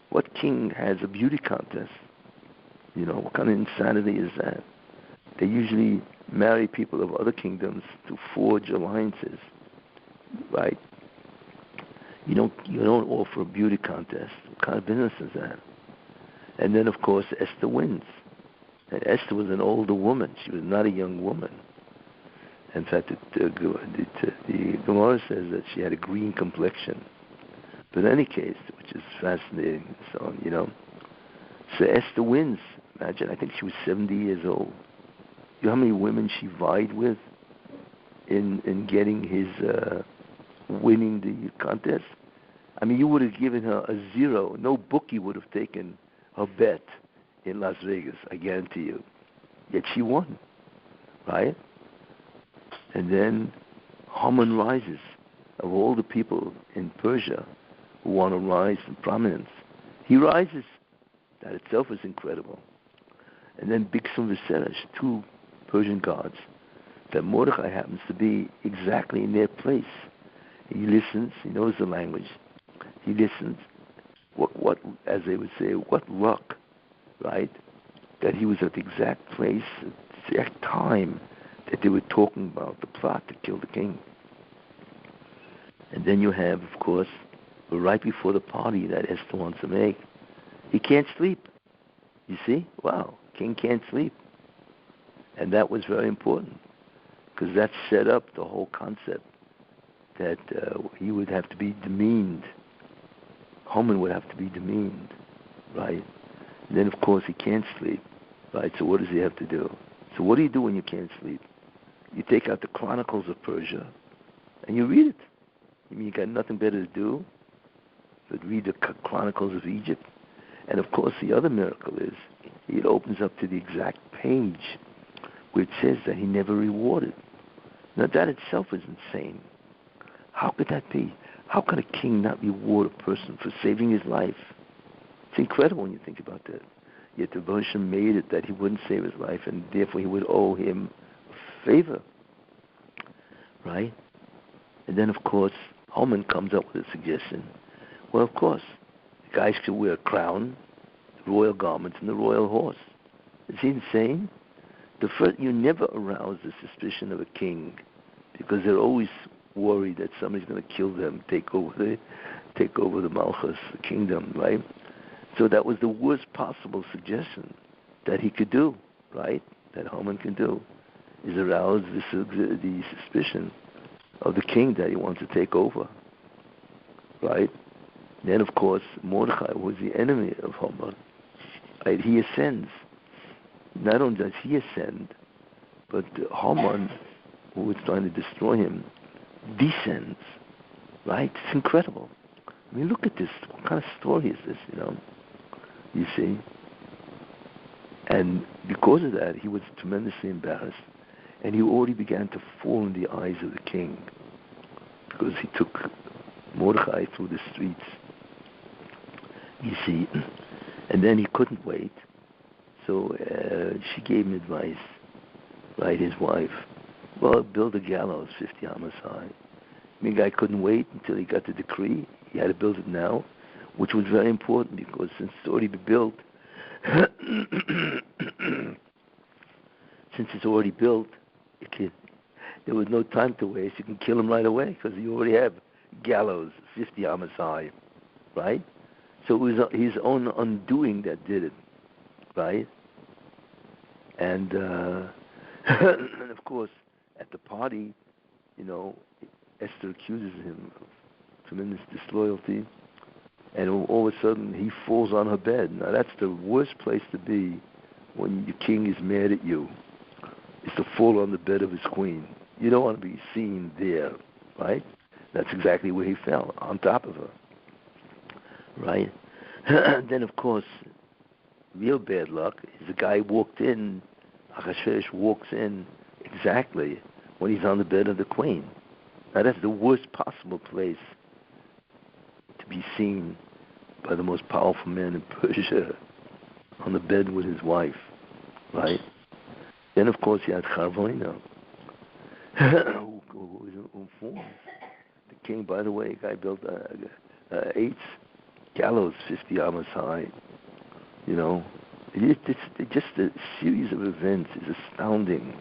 What king has a beauty contest? What kind of insanity is that? They usually marry people of other kingdoms to forge alliances, right? You don't offer a beauty contest. What kind of business is that? And then, of course, Esther wins. And Esther was an older woman. She was not a young woman. In fact, the Gemara says that she had a green complexion. But in any case, which is fascinating and so on, So Esther wins. Imagine, I think she was 70 years old. You know how many women she vied with in getting his, winning the contest? I mean, you would have given her a 0. No bookie would have taken her bet in Las Vegas, I guarantee you. Yet she won, right? And then Haman rises. Of all the people in Persia who want to rise in prominence, he rises. That itself is incredible. And then Bigsun Viserys, 2 Persian gods, that Mordechai happens to be exactly in their place. He listens, he knows the language, he listens. What, as they would say, what luck, right? That he was at the exact place, at the exact time that they were talking about the plot to kill the king. And then you have, of course, right before the party that Esther wants to make, he can't sleep. You see? Wow, king can't sleep. And that was very important, because that set up the whole concept that he would have to be demeaned. Haman would have to be demeaned, right? And then, of course, he can't sleep, right? So what does he have to do? So what do you do when you can't sleep? You take out the Chronicles of Persia, and you read it. You mean you got nothing better to do but read the Chronicles of Egypt? And, of course, the other miracle is it opens up to the exact page where it says that he never rewarded. Now, that itself is insane. How could that be? How could a king not reward a person for saving his life? It's incredible when you think about that. Yet the Moshe made it that he wouldn't save his life, and therefore he would owe him a favor. Right? And then, of course, Haman comes up with a suggestion. Well, of course, the guys should wear a crown, the royal garments, and the royal horse. Is he insane? You never arouse the suspicion of a king, because they're always worried that somebody's going to kill them, take over the Malchus, the kingdom, right? So that was the worst possible suggestion that he could do, right? that Haman can do is arouse the suspicion of the king that he wants to take over, right? Then, of course, Mordechai was the enemy of Haman. Right? He ascends. Not only does he ascend, but Haman, who was trying to destroy him, descends. Right? It's incredible. I mean, look at this. What kind of story is this, You see? And because of that, he was tremendously embarrassed. And he already began to fall in the eyes of the king, because he took Mordechai through the streets. You see? And then he couldn't wait. So she gave him advice, right, his wife. Well, build a gallows 50 amas high. The guy couldn't wait until he got the decree. He had to build it now, which was very important, because since it's already been built, there was no time to waste. You can kill him right away, because you already have gallows 50 amas high, right? So it was his own undoing that did it, right? And, and of course, at the party, Esther accuses him of tremendous disloyalty, and all of a sudden he falls on her bed. Now that's the worst place to be when your king is mad at you, is to fall on the bed of his queen. You don't want to be seen there, right? That's exactly where he fell, on top of her, right? Then, of course, real bad luck is the guy walked in, Achashverosh walks in exactly when he's on the bed of the queen. Now that's the worst possible place to be seen by the most powerful man in Persia, on the bed with his wife, right? Then, of course, you had Charvoina, who informed the king. By the way, a guy built 8 gallows 50 amas high. It's just a series of events is astounding.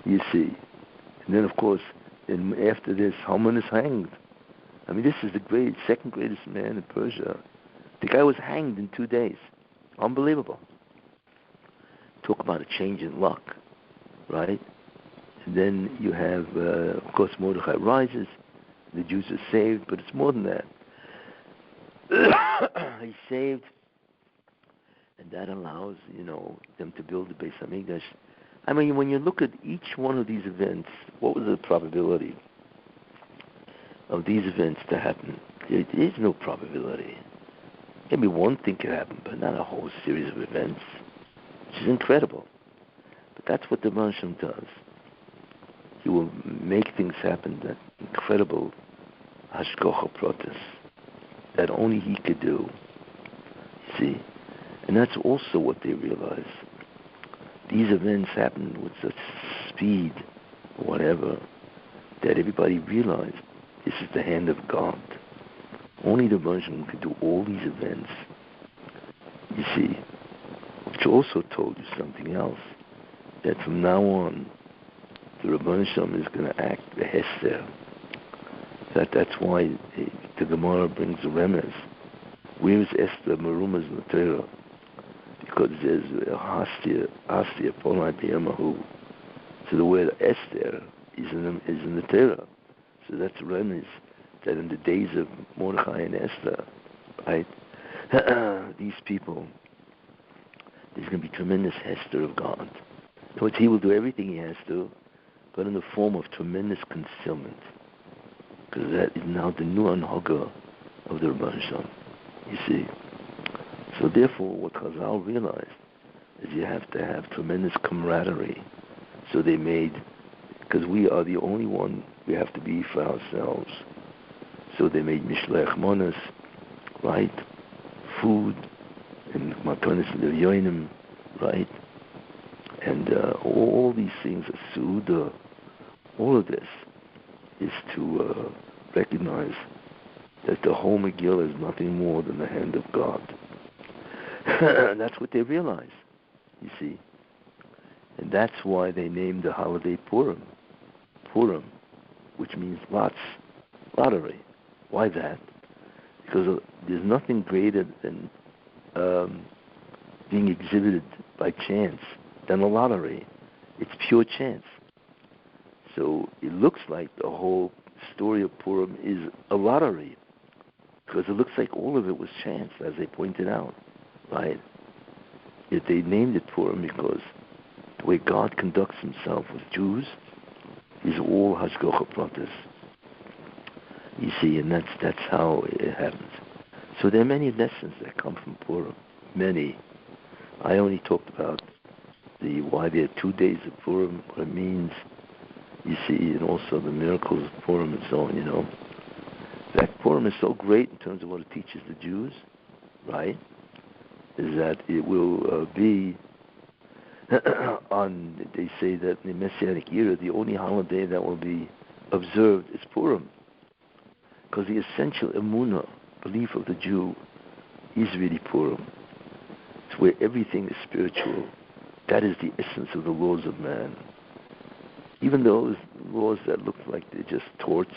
You see, and then, of course, after this, Haman is hanged. I mean, this is the second greatest man in Persia. The guy was hanged in 2 days. Unbelievable. Talk about a change in luck, right? And then you have, of course, Mordechai rises. The Jews are saved, but it's more than that. He's saved, and that allows, them to build the Beis Hamikdash. I mean, when you look at each one of these events, what was the probability of these events to happen? There is no probability. Maybe one thing could happen, but not a whole series of events, which is incredible. But that's what the Moshe does. He will make things happen, that incredible Hashkafa protest that only he could do. You see? And that's also what they realize. These events happen with such speed, or whatever, that everybody realized this is the hand of God. Only the Moshe could do all these events. You see? Which also told you something else, that from now on, the Rabbi Shem is going to act the Hester. That's why the Gemara brings the remez. Where is Esther Marumas in the Torah? Because there's Hastia Polai B'Yamahu. So the word Esther is in the Torah. So that's remez that in the days of Mordechai and Esther, right? These people, there's going to be tremendous Hester of God. In other words, he will do everything he has to, but in the form of tremendous concealment. Because that is now the new anhaga of the Rabban Shem. You see? So therefore, what Chazal realized is you have to have tremendous camaraderie. So they made, because we are the only one we have to be for ourselves. So they made Mishlech Monas, right? Food, and Matonis L'Yonim, right? And all these things, Suda, all of this is to recognize that the whole Megillah is nothing more than the hand of God. And that's what they realize, you see. And that's why they named the holiday Purim, which means lots, lottery. Why that? Because there's nothing greater than being exhibited by chance than a lottery. It's pure chance. So it looks like the whole story of Purim is a lottery, because it looks like all of it was chance, as they pointed out, right? Yet they named it Purim because the way God conducts himself with Jews is all Hashkafa pratis. You see, and that's how it happens. So there are many lessons that come from Purim. Many. I only talked about why there are 2 days of Purim, what it means, you see, and also the miracles of Purim and so on, you know. In fact, Purim is so great in terms of what it teaches the Jews, right, is that it will be on, they say that in the Messianic era, the only holiday that will be observed is Purim. Because the essential emunah, belief of the Jew, is really Purim. It's where everything is spiritual. That is the essence of the laws of man. Even those laws that look like they're just torts,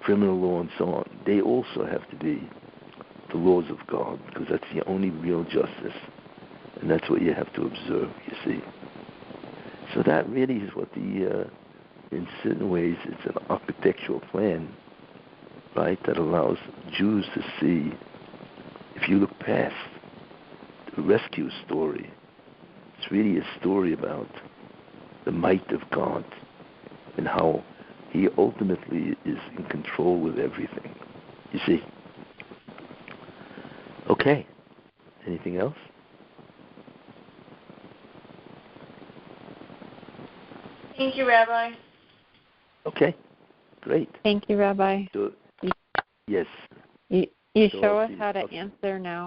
criminal law and so on, they also have to be the laws of God, because that's the only real justice. And that's what you have to observe, you see. So that really is what in certain ways, it's an architectural plan, right, that allows Jews to see, if you look past the rescue story, it's really a story about the might of God and how he ultimately is in control with everything. You see? Okay. Anything else?
Thank you, Rabbi.
Okay. Great.
Thank you, Rabbi.
So, yes.
You show us how to answer now.